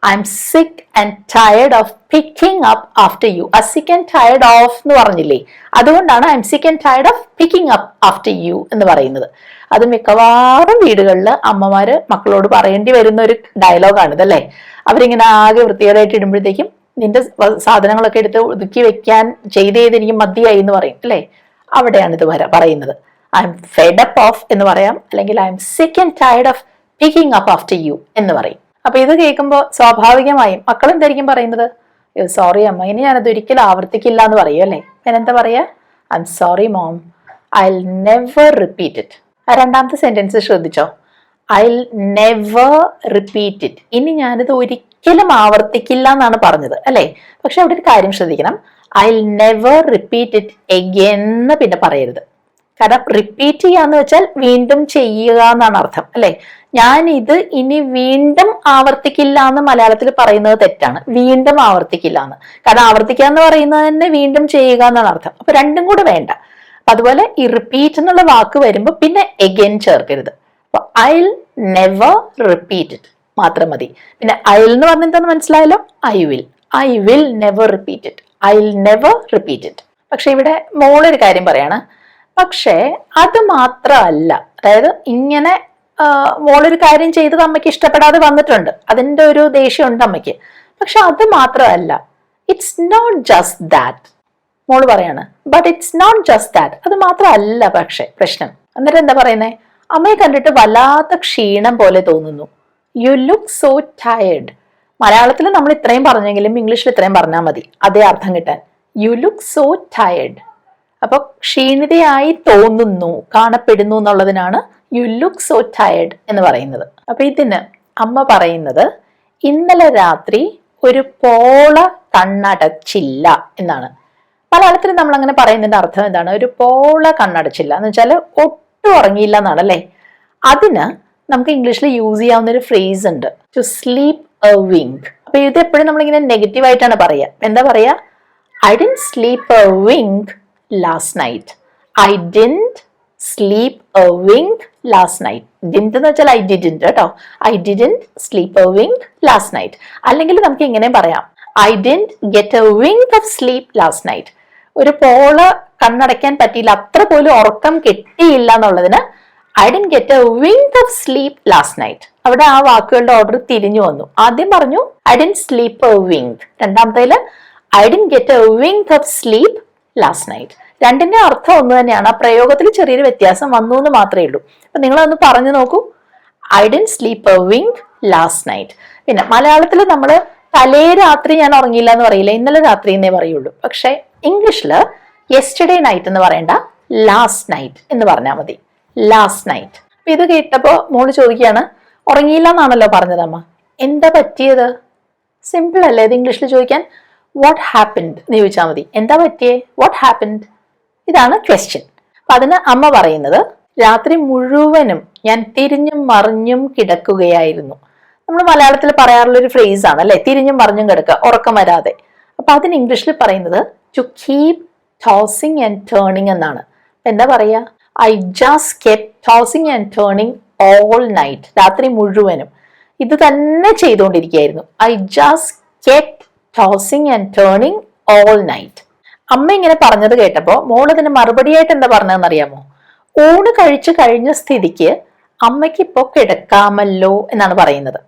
I'm sick and tired of picking up after you. ആ സിക്ക് ആൻഡ് ടയർഡ് ഓഫ് എന്ന് പറഞ്ഞില്ലേ, അതുകൊണ്ടാണ് I'm sick and tired of picking up after you എന്ന് പറയുന്നത്. അത് മിക്കവാറും വീടുകളിൽ അമ്മമാര് മക്കളോട് പറയേണ്ടി വരുന്ന ഒരു ഡയലോഗാണ് ഇതല്ലേ. അവരിങ്ങനെ ആകെ വൃത്തികേടായിട്ട് ഇടുമ്പോഴത്തേക്കും നിന്റെ സാധനങ്ങളൊക്കെ എടുത്ത് ഒതുക്കി വെക്കാൻ ചെയ്ത് എനിക്ക് മതിയായി എന്ന് പറയും അല്ലേ. അവിടെയാണ് ഇത് പറയുന്നത്. I M fed up of എന്ന് പറയാം, അല്ലെങ്കിൽ I'm sick and tired of picking up after you എന്ന് പറയും. അപ്പൊ ഇത് കേൾക്കുമ്പോൾ സ്വാഭാവികമായും മക്കൾ എന്തായിരിക്കും പറയുന്നത്? സോറി അമ്മ, ഇനി ഞാനത് ഒരിക്കലും ആവർത്തിക്കില്ല എന്ന് പറയും അല്ലേ. ഞാൻ എന്താ പറയാ? I am sorry mom, I will never repeat it. ആ രണ്ടാമത്തെ സെന്റൻസ് ശ്രദ്ധിച്ചോ? I will never repeat it. ഇനി ഞാനിത് ഒരിക്കലും ആവർത്തിക്കില്ല എന്നാണ് പറഞ്ഞത് അല്ലേ. പക്ഷെ അവിടെ ഒരു കാര്യം ശ്രദ്ധിക്കണം, I will never repeat it again എന്ന് പിന്നെ പറയരുത്. കാരണം റിപ്പീറ്റ് ചെയ്യാന്ന് വെച്ചാൽ വീണ്ടും ചെയ്യുക എന്നാണ് അർത്ഥം അല്ലെ. ഞാൻ ഇത് ഇനി വീണ്ടും ആവർത്തിക്കില്ല എന്ന് മലയാളത്തിൽ പറയുന്നത് തെറ്റാണ്. വീണ്ടും ആവർത്തിക്കില്ല എന്ന്. കാരണം ആവർത്തിക്കുക എന്ന് പറയുന്നത് തന്നെ വീണ്ടും ചെയ്യുക എന്നാണ് അർത്ഥം. അപ്പൊ രണ്ടും കൂടെ വേണ്ട. അപ്പൊ അതുപോലെ ഈ റിപ്പീറ്റ് എന്നുള്ള വാക്ക് വരുമ്പോൾ പിന്നെ എഗെയിൻ ചേർക്കരുത്. അപ്പൊ I will never repeat it മാത്രം മതി. പിന്നെ ഐ വിൽ എന്ന് പറഞ്ഞാൽ എന്താണെന്ന് മനസ്സിലായല്ലോ. I will never repeat it. I will never repeat it. പക്ഷെ ഇവിടെ മോളൊരു കാര്യം പറയാണ്, പക്ഷേ അത് മാത്രമല്ല, അതായത് ഇങ്ങനെ മോളൊരു കാര്യം ചെയ്തത് അമ്മയ്ക്ക് ഇഷ്ടപ്പെടാതെ വന്നിട്ടുണ്ട്, അതിന്റെ ഒരു ദേഷ്യമുണ്ട് അമ്മയ്ക്ക്. പക്ഷെ അത് മാത്രമല്ല, ഇറ്റ്സ് നോട്ട് ജസ്റ്റ് ദാറ്റ്. മോള് പറയാണ്, but it's not just that. അത് മാത്രമല്ല പക്ഷെ പ്രശ്നം. എന്നിട്ട് എന്താ പറയുന്നേ? അമ്മയെ കണ്ടിട്ട് വല്ലാത്ത ക്ഷീണം പോലെ തോന്നുന്നു. You look so tired. മലയാളത്തിൽ നമ്മൾ ഇത്രയും പറഞ്ഞെങ്കിലും ഇംഗ്ലീഷിൽ ഇത്രയും പറഞ്ഞാൽ മതി അതേ അർത്ഥം കിട്ടാൻ. You look so tired. അപ്പൊ ക്ഷീണിതയായി തോന്നുന്നു, കാണപ്പെടുന്നു എന്നുള്ളതിനാണ് യു ലുക്ക് സോ ടയേർഡ് എന്ന് പറയുന്നത്. അപ്പൊ ഇതിന് അമ്മ പറയുന്നത് ഇന്നലെ രാത്രി ഒരു പോള കണ്ണടച്ചില്ല എന്നാണ്. മലയാളത്തിൽ നമ്മൾ അങ്ങനെ പറയുന്നതിന്റെ അർത്ഥം എന്താണ്? ഒരു പോള കണ്ണടച്ചില്ല എന്ന് വെച്ചാൽ ഒട്ടും ഉറങ്ങിയില്ല എന്നാണ് അല്ലേ. അതിന് നമുക്ക് ഇംഗ്ലീഷിൽ യൂസ് ചെയ്യാവുന്ന ഒരു ഫ്രേസ് ഉണ്ട്, ടു സ്ലീപ്പ് എ വിങ്ക്. അപ്പൊ ഇത് എപ്പോഴും നമ്മളിങ്ങനെ നെഗറ്റീവ് ആയിട്ടാണ് പറയുക. എന്താ പറയാ? I didn't sleep a wink last night. I didn't sleep a wink last night. Didn't എന്ന് വെച്ചാൽ ഐ ഡിഡ്ന്റ് കേട്ടോ. I didn't sleep a wink last night. അല്ലെങ്കിൽ നമുക്ക് ഇങ്ങനെ പറയാം, I didn't get a wink of sleep last night. ഒരു പോള കണ്ണടയ്ക്കാൻ പറ്റിയില്ല, അത്ര പോലും ഉറക്കം കിട്ടിയില്ല എന്നുള്ളതിന് I didn't get a wink of sleep last night. അവിടെ ആ വാക്കുകളുടെ ഓർഡർ തിരിഞ്ഞു വന്നു. ആദ്യം പറഞ്ഞു I didn't sleep a wink, രണ്ടാമത്തേല് I didn't get a wink of sleep last night. രണ്ടിന്റെ അർത്ഥം ഒന്ന് തന്നെയാണ്, ആ പ്രയോഗത്തിൽ ചെറിയൊരു വ്യത്യാസം വന്നു എന്ന് മാത്രമേ ഉള്ളൂ. അപ്പൊ നിങ്ങളൊന്ന് പറഞ്ഞു നോക്കൂ, I didn't sleep a wink last night. പിന്നെ മലയാളത്തിൽ നമ്മൾ തലേ രാത്രി ഞാൻ ഉറങ്ങിയില്ല എന്ന് പറയില്ല, ഇന്നലെ രാത്രി എന്നേ പറയുള്ളൂ. പക്ഷെ ഇംഗ്ലീഷില് യെസ്റ്റർഡേ നൈറ്റ് എന്ന് പറയണ്ട, ലാസ്റ്റ് നൈറ്റ് എന്ന് പറഞ്ഞാൽ മതി. Last night. അപ്പൊ ഇത് കേട്ടപ്പോ മോള് ചോദിക്കുകയാണ്, ഉറങ്ങിയില്ല എന്നാണല്ലോ പറഞ്ഞത് അമ്മ, എന്താ പറ്റിയത്? സിമ്പിൾ അല്ലേ ഇത് ഇംഗ്ലീഷിൽ ചോദിക്കാൻ? വാട്ട് ഹാപ്പൻഡ് എന്ന് ചോദിച്ചാൽ മതി. എന്താ പറ്റിയേ? വാട്ട് ഹാപ്പൻഡ്, ഇതാണ് ക്വസ്റ്റ്യൻ. അപ്പൊ അതിന് അമ്മ പറയുന്നത്, രാത്രി മുഴുവനും ഞാൻ തിരിഞ്ഞും മറിഞ്ഞും കിടക്കുകയായിരുന്നു. നമ്മൾ മലയാളത്തിൽ പറയാറുള്ള ഒരു ഫ്രേസ് ആണ് അല്ലെ, തിരിഞ്ഞും മറിഞ്ഞും കിടക്കുക, ഉറക്കം വരാതെ. അപ്പൊ അതിന് ഇംഗ്ലീഷിൽ പറയുന്നത് to keep tossing and turning എന്നാണ്. അപ്പൊ എന്താ പറയാ? I just kept tossing and turning all night. രാത്രി മുഴുവനും ഇത് തന്നെ ചെയ്തുകൊണ്ടിരിക്കുകയായിരുന്നു. I just kept tossing and turning all night. അമ്മ ഇങ്ങനെ പറഞ്ഞത് കേട്ടപ്പോ മോൾ അതിന് മറുപടിയായിട്ട് എന്താ പറഞ്ഞതെന്ന് അറിയാമോ? ഊണ് കഴിച്ചു കഴിഞ്ഞ സ്ഥിതിക്ക് അമ്മയ്ക്ക് ഇപ്പോ കിടക്കാമല്ലോ എന്നാണ് പറയുന്നത്.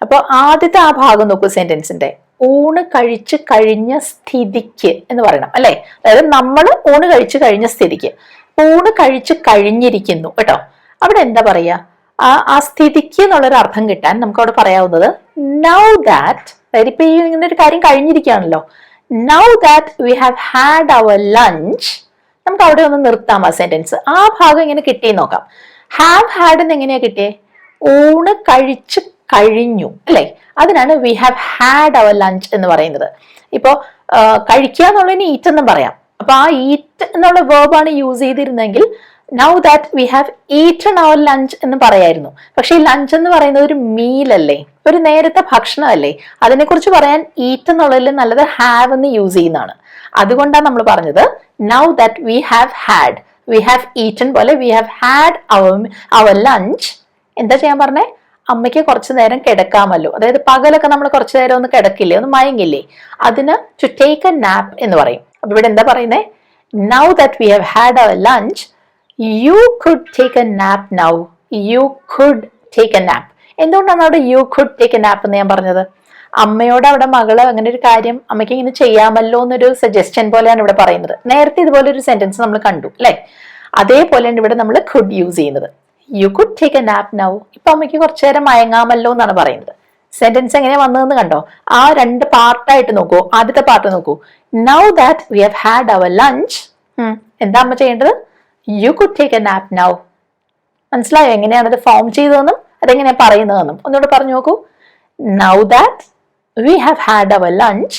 അപ്പൊ ആദ്യത്തെ ആ ഭാഗം നോക്കൂ സെന്റൻസിന്റെ, ഊണ് കഴിച്ചു കഴിഞ്ഞ സ്ഥിതിക്ക് എന്ന് പറയണം അല്ലെ. അതായത് നമ്മൾ ഊണ് കഴിച്ചു കഴിഞ്ഞ സ്ഥിതിക്ക്, ഊണ് കഴിച്ചു കഴിഞ്ഞിരിക്കുന്നു കേട്ടോ. അവിടെ എന്താ പറയാ? ആ സ്ഥിതിക്ക് എന്നുള്ളൊരു അർത്ഥം കിട്ടാൻ നമുക്ക് അവിടെ പറയാവുന്നത് നൗ ദാറ്റ്. അതായത് ഇപ്പൊ ഈ ഇങ്ങനെ ഒരു കാര്യം കഴിഞ്ഞിരിക്കുകയാണല്ലോ, now that we have had our lunch. നമുക്ക് അവിടെ ഒന്ന് നിർത്താം ആ സെന്റൻസ്. ആ ഭാഗം ഇങ്ങനെ കിട്ടിയെന്ന് നോക്കാം. ഹാവ് ഹാഡ് എന്ന് എങ്ങനെയാ കിട്ടിയേ? ഊണ് കഴിച്ചു കഴിഞ്ഞു അല്ലെ, അതിനാണ് we have had our lunch എന്ന് പറയുന്നത്. ഇപ്പോ കഴിക്കുക എന്നുള്ളതിന് ഈറ്റ് എന്നും പറയാം. അപ്പൊ ആ ഈറ്റ് എന്നുള്ള വേർബാണ് യൂസ് ചെയ്തിരുന്നെങ്കിൽ now that we have eaten our lunch എന്ന് പറയായിരുന്നു. പക്ഷെ ഈ ലഞ്ച് എന്ന് പറയുന്നത് ഒരു മീൽ അല്ലേ, ഒരു നേരത്തെ ഭക്ഷണമല്ലേ. അതിനെക്കുറിച്ച് പറയാൻ ഈറ്റ് എന്നുള്ളതിൽ നല്ലത് ഹാവ് എന്ന് യൂസ് ചെയ്യുന്നതാണ്. അതുകൊണ്ടാണ് നമ്മൾ പറഞ്ഞത് now that we have had, we have eaten പോലെ we have had our lunch. എന്താ ചെയ്യാൻ പറഞ്ഞേ? അമ്മയ്ക്ക് കുറച്ചു നേരം കിടക്കാമല്ലോ. അതായത് പകലൊക്കെ നമ്മൾ കുറച്ചു നേരം ഒന്ന് കിടക്കില്ലേ, ഒന്ന് മയങ്ങില്ലേ, അതിന് ടു ടേക്ക് എ നാപ്പ് എന്ന് പറയും. അപ്പൊ ഇവിടെ എന്താ പറയുന്നത്? Now that we have had our lunch you could take a nap now. You could take a nap. എന്തുകൊണ്ടാണ് അവിടെ you could take a nap എന്ന് ഞാൻ പറഞ്ഞത്? അമ്മയോട് അവിടെ മകള് അങ്ങനെ ഒരു കാര്യം അമ്മയ്ക്ക് ഇങ്ങനെ ചെയ്യാമല്ലോ എന്നൊരു സജസ്റ്റൻ പോലെയാണ് ഇവിടെ പറയുന്നത്. നേരത്തെ ഇതുപോലെ ഒരു സെന്റൻസ് നമ്മൾ കണ്ടു അല്ലെ, അതേപോലെയാണ് ഇവിടെ നമ്മൾ കുഡ് യൂസ് ചെയ്യുന്നത്. U could take a nap now. ഇപ്പൊ അമ്മയ്ക്ക് കുറച്ചു നേരം മയങ്ങാമല്ലോ എന്നാണ് പറയുന്നത്. സെന്റൻസ് എങ്ങനെയാ വന്നതെന്ന് കണ്ടോ? ആ രണ്ട് പാർട്ടായിട്ട് നോക്കൂ. ആദ്യത്തെ പാർട്ട് നോക്കൂ, now that we have had our lunch. എന്താ അമ്മ ചെയ്യേണ്ടത്? You could take a nap now. മനസ്സിലായോ എങ്ങനെയാണ് അത് ഫോം ചെയ്തതെന്നും അതെങ്ങനെയാ പറയുന്നതെന്നും? ഒന്നുകൂടെ പറഞ്ഞു നോക്കൂ. Now that we have had our lunch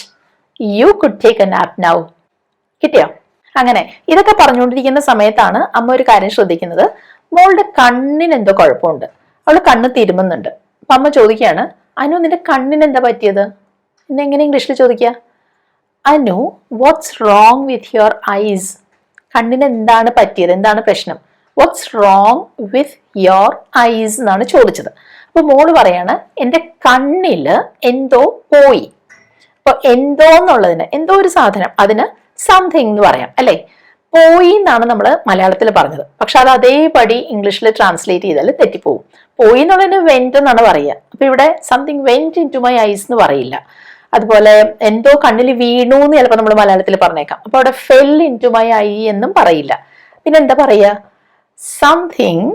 you could take a nap now. കിട്ടിയോ? അങ്ങനെ ഇതൊക്കെ പറഞ്ഞുകൊണ്ടിരിക്കുന്ന സമയത്താണ് അമ്മ ഒരു കാര്യം ശ്രദ്ധിക്കുന്നത്. മോളുടെ കണ്ണിന് എന്തോ കുഴപ്പമുണ്ട്, അവള് കണ്ണ് തിരുമുന്നുണ്ട്. അപ്പൊ അമ്മ ചോദിക്കുകയാണ്, അനു നിന്റെ കണ്ണിന് എന്താ പറ്റിയത്? എങ്ങനെ ഇംഗ്ലീഷിൽ ചോദിക്കുക? Anu what's wrong with your eyes. കണ്ണിന് എന്താണ് പറ്റിയത്, എന്താണ് പ്രശ്നം? What's wrong with your eyes എന്നാണ് ചോദിച്ചത്. അപ്പൊ മോള് പറയാണ്, എന്റെ കണ്ണില് എന്തോ പോയി. അപ്പൊ എന്തോ എന്നുള്ളതിന്, എന്തോ ഒരു സാധനം, അതിന് സംതിങ് എന്ന് പറയാം അല്ലെ. പോയി എന്നാണ് നമ്മൾ മലയാളത്തിൽ പറഞ്ഞത്. പക്ഷെ അത് അതേപടി ഇംഗ്ലീഷിൽ ട്രാൻസ്ലേറ്റ് ചെയ്താൽ തെറ്റിപ്പോവും. പോയി എന്നുള്ളതിന് വെന്റ് എന്നാണ് പറയുക. അപ്പൊ ഇവിടെ something went into my eyes എന്ന് പറയില്ല. അതുപോലെ എന്തോ കണ്ണിൽ വീണു എന്ന് ചിലപ്പോൾ നമ്മൾ മലയാളത്തിൽ പറഞ്ഞേക്കാം. അപ്പൊ അവിടെ fell into my eye എന്നും പറയില്ല. പിന്നെ എന്താ പറയുക? Something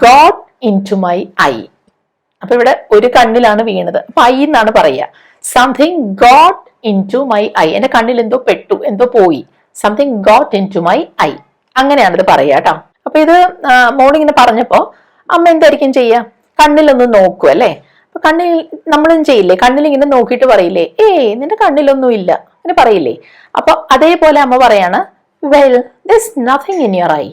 got into my eye. അപ്പൊ ഇവിടെ ഒരു കണ്ണിലാണ് വീണത്, അപ്പൊ ഐ എന്നാണ് പറയുക. Something got into my eye, എന്റെ കണ്ണിൽ എന്തോ പെട്ടു, എന്തോ പോയി. Something got into my eye, അങ്ങനെയാണ് ഇത് പറയുക കേട്ടോ. അപ്പൊ ഇത് മോളിങ്ങനെ പറഞ്ഞപ്പോ അമ്മ എന്തായിരിക്കും ചെയ്യുക? കണ്ണിലൊന്ന് നോക്കൂ അല്ലേ? അപ്പൊ കണ്ണിൽ നമ്മളും ചെയ്യില്ലേ? കണ്ണിൽ ഇങ്ങനെ നോക്കിയിട്ട് പറയില്ലേ, നിന്റെ കണ്ണിലൊന്നും ഇല്ല, അങ്ങനെ പറയില്ലേ? അപ്പൊ അതേപോലെ അമ്മ പറയാണ്, well this nothing in your I.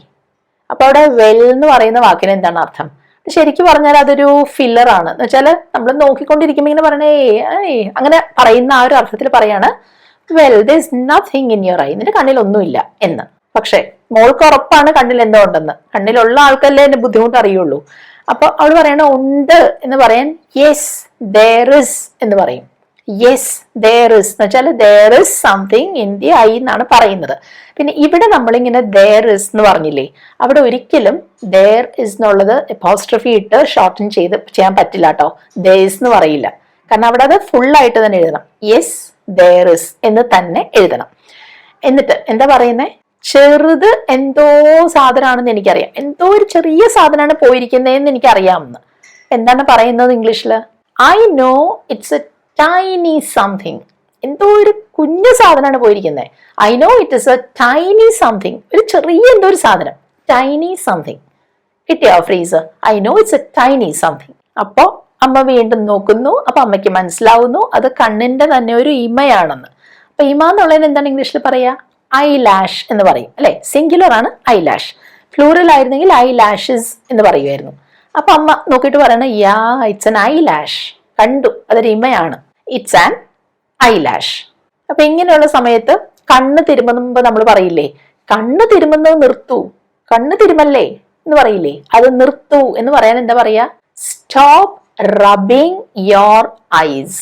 അപ്പൊ അവിടെ വെൽ എന്ന് പറയുന്ന വാക്കിന് എന്താണ് അർത്ഥം? ശരിക്കും പറഞ്ഞാൽ അതൊരു ഫില്ലർ ആണ്. എന്ന് വെച്ചാൽ നമ്മൾ നോക്കിക്കൊണ്ടിരിക്കുമ്പോ ഇങ്ങനെ പറയണേ അങ്ങനെ പറയുന്ന ആ ഒരു അർത്ഥത്തിൽ പറയാണ്, well this nothing in your I, നിന്റെ കണ്ണിൽ ഒന്നുമില്ല എന്ന്. പക്ഷെ മോൾക്ക് ഉറപ്പാണ് കണ്ണിൽ എന്തോ ഉണ്ടെന്ന്. കണ്ണിലുള്ള ആൾക്കല്ലേ എന്റെ ബുദ്ധിമുട്ട് അറിയുള്ളൂ. അപ്പൊ അവൾ പറയണ ഉണ്ട് എന്ന് പറയാൻ യെസ് ദേർ ഇസ് എന്ന് പറയും. യെസ് ദേർ ഇസ് എന്ന് വെച്ചാൽ there is something in the I എന്നാണ് പറയുന്നത്. പിന്നെ ഇവിടെ നമ്മളിങ്ങനെ ദേർ ഇസ് എന്ന് പറഞ്ഞില്ലേ, അവിടെ ഒരിക്കലും ദേർ ഇസ് എന്നുള്ളത് അപ്പോസ്ട്രഫി ഇട്ട് ഷോർട്ടൻ ചെയ്യാൻ പറ്റില്ല കേട്ടോ. ദേഴ്സ് എന്ന് പറയില്ല. കാരണം അവിടെ അത് ഫുൾ ആയിട്ട് തന്നെ എഴുതണം. യെസ് ദേർ ഇസ് എന്ന് തന്നെ എഴുതണം. എന്നിട്ട് എന്താ പറയുന്നേ? ചെറുത് എന്തോ സാധനമാണെന്ന് എനിക്കറിയാം, എന്തോ ഒരു ചെറിയ സാധനമാണ് പോയിരിക്കുന്നതെന്ന് എനിക്കറിയാമെന്ന്. എന്താണ് പറയുന്നത് ഇംഗ്ലീഷില്? I know it's A tiny something. എന്തോ ഒരു കുഞ്ഞു സാധനമാണ് പോയിരിക്കുന്നത്. I know it is A tiny something. ഒരു ചെറിയ എന്തോ ഒരു സാധനം, ടൈനി സംതിങ്. കിട്ടിയോ freeze? I know it's A tiny something. അപ്പോ അമ്മ വീണ്ടും നോക്കുന്നു. അപ്പൊ അമ്മയ്ക്ക് മനസ്സിലാവുന്നു അത് കണ്ണിന്റെ തന്നെ ഒരു ഇമയാണെന്ന്. അപ്പൊ ഇമ എന്നുള്ളതിന് എന്താണ് ഇംഗ്ലീഷിൽ പറയാ? ഐ ലാഷ് എന്ന് പറയും അല്ലെ? സിംഗുലർ ആണ് ഐ ലാഷ്. പ്ലൂറൽ ആയിരുന്നെങ്കിൽ ഐ ലാഷസ് എന്ന് പറയുമായിരുന്നു. അപ്പൊ അമ്മ നോക്കിയിട്ട് പറയണ, yeah it's an eyelash. കണ്ടു, അതൊരു ഇമയാണ്. It's an eyelash. അപ്പൊ ഇങ്ങനെയുള്ള സമയത്ത് കണ്ണ് തിരുമുമ്പോ നമ്മൾ പറയില്ലേ, കണ്ണ് തിരുമുന്നത് നിർത്തൂ, കണ്ണ് തിരുമല്ലേ എന്ന് പറയില്ലേ? അത് നിർത്തൂ എന്ന് പറയാൻ എന്താ പറയാ? Stop rubbing your eyes.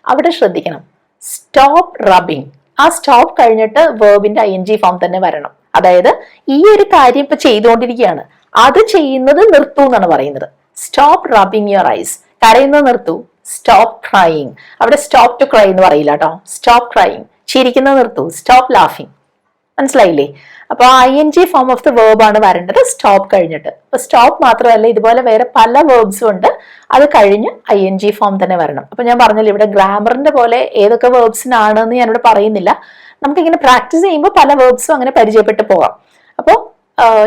അവിടെ ശ്രദ്ധിക്കണം, സ്റ്റോപ്പ് റബ്ബിങ്. ആ സ്റ്റോപ്പ് കഴിഞ്ഞിട്ട് വേർബിന്റെ ING ഫോം തന്നെ വരണം. അതായത് ഈ ഒരു കാര്യം ഇപ്പൊ ചെയ്തുകൊണ്ടിരിക്കുകയാണ്, അത് ചെയ്യുന്നത് നിർത്തൂ എന്നാണ് പറയുന്നത്. Stop rubbing your ice. കരയുന്നത് നിർത്തൂ. Stop crying. അവിടെ സ്റ്റോപ്പ് ടു ക്രൈ എന്ന് പറയില്ല കേട്ടോ. Stop crying. ചിരിക്കുന്നത് നിർത്തൂ. സ്റ്റോപ്പ് ലാഫിങ്. മനസ്സിലായില്ലേ? അപ്പൊ ING form of the verb ആണ് വരേണ്ടത് സ്റ്റോപ്പ് കഴിഞ്ഞിട്ട്. അപ്പൊ സ്റ്റോപ്പ് മാത്രമല്ല, ഇതുപോലെ വേറെ പല വേർബ്സും ഉണ്ട്, അത് കഴിഞ്ഞ് ING ഫോം തന്നെ വരണം. അപ്പൊ ഞാൻ പറഞ്ഞല്ലോ, ഇവിടെ ഗ്രാമറിന്റെ പോലെ ഏതൊക്കെ വേർബ്സിനാണെന്ന് ഞാനിവിടെ പറയുന്നില്ല. നമുക്കിങ്ങനെ പ്രാക്ടീസ് ചെയ്യുമ്പോൾ പല വേർബ്സും അങ്ങനെ പരിചയപ്പെട്ടു പോകാം. അപ്പോൾ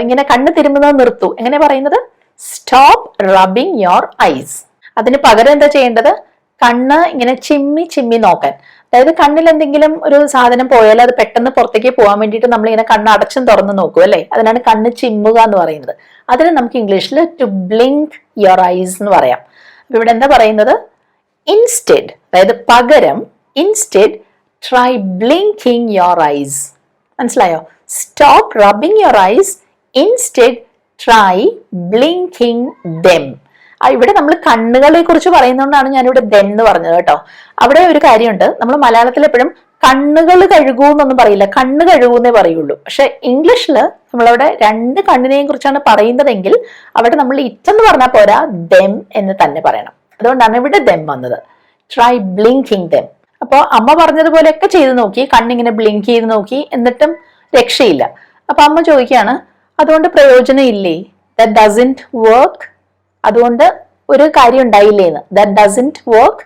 ഇങ്ങനെ കണ്ണ് തിരുമുന്നത് നിർത്തൂ. എങ്ങനെ പറയുന്നത്? Stop rubbing your eyes. അതിന് പകരം എന്താ ചെയ്യേണ്ടത്? കണ്ണ് ഇങ്ങനെ ചിമ്മി ചിമ്മി നോക്കാൻ. അതായത് കണ്ണിൽ എന്തെങ്കിലും ഒരു സാധനം പോയാൽ അത് പെട്ടെന്ന് പുറത്തേക്ക് പോകാൻ വേണ്ടിയിട്ട് നമ്മൾ ഇങ്ങനെ കണ്ണ് അടച്ചും തുറന്ന് നോക്കും അല്ലെ? അതിനാണ് കണ്ണ് ചിമ്മുക എന്ന് പറയുന്നത്. അതിന് നമുക്ക് ഇംഗ്ലീഷിൽ ടു ബ്ലിങ്ക് യുവർ ഐസ് എന്ന് പറയാം. അപ്പൊ ഇവിടെ എന്താ പറയുന്നത്? ഇൻസ്റ്റെഡ്, അതായത് പകരം, instead try blinking your eyes. മനസ്സിലായോ? Stop rubbing your eyes, instead try blinking them. ഇവിടെ നമ്മൾ കണ്ണുകളെ കുറിച്ച് പറയുന്നതുകൊണ്ടാണ് ഞാനിവിടെ ദെൻ എന്ന് പറഞ്ഞത് കേട്ടോ. അവിടെ ഒരു കാര്യമുണ്ട്, നമ്മൾ മലയാളത്തിൽ എപ്പോഴും കണ്ണുകൾ കഴുകൂ എന്നൊന്നും പറയില്ല, കണ്ണ് കഴുകൂന്നേ പറയുള്ളൂ. പക്ഷെ ഇംഗ്ലീഷിൽ നമ്മളവിടെ രണ്ട് കണ്ണിനെയും കുറിച്ചാണ് പറയുന്നതെങ്കിൽ അവിടെ നമ്മൾ ഇറ്റെന്ന് പറഞ്ഞാൽ പോരാ, ദെം എന്ന് തന്നെ പറയണം. അതുകൊണ്ടാണ് ഇവിടെ ദെം വന്നത്. Try blinking them. അപ്പോൾ അമ്മ പറഞ്ഞതുപോലെയൊക്കെ ചെയ്ത് നോക്കി, കണ്ണിങ്ങനെ ബ്ലിങ്ക് ചെയ്ത് നോക്കി, എന്നിട്ടും രക്ഷയില്ല. അപ്പൊ അമ്മ ചോദിക്കുകയാണ്, അതുകൊണ്ട് പ്രയോജനം ഇല്ലേ? That doesn't work. അതുകൊണ്ട് ഒരു കാര്യം ഉണ്ടായില്ലേന്ന്. That doesn't work.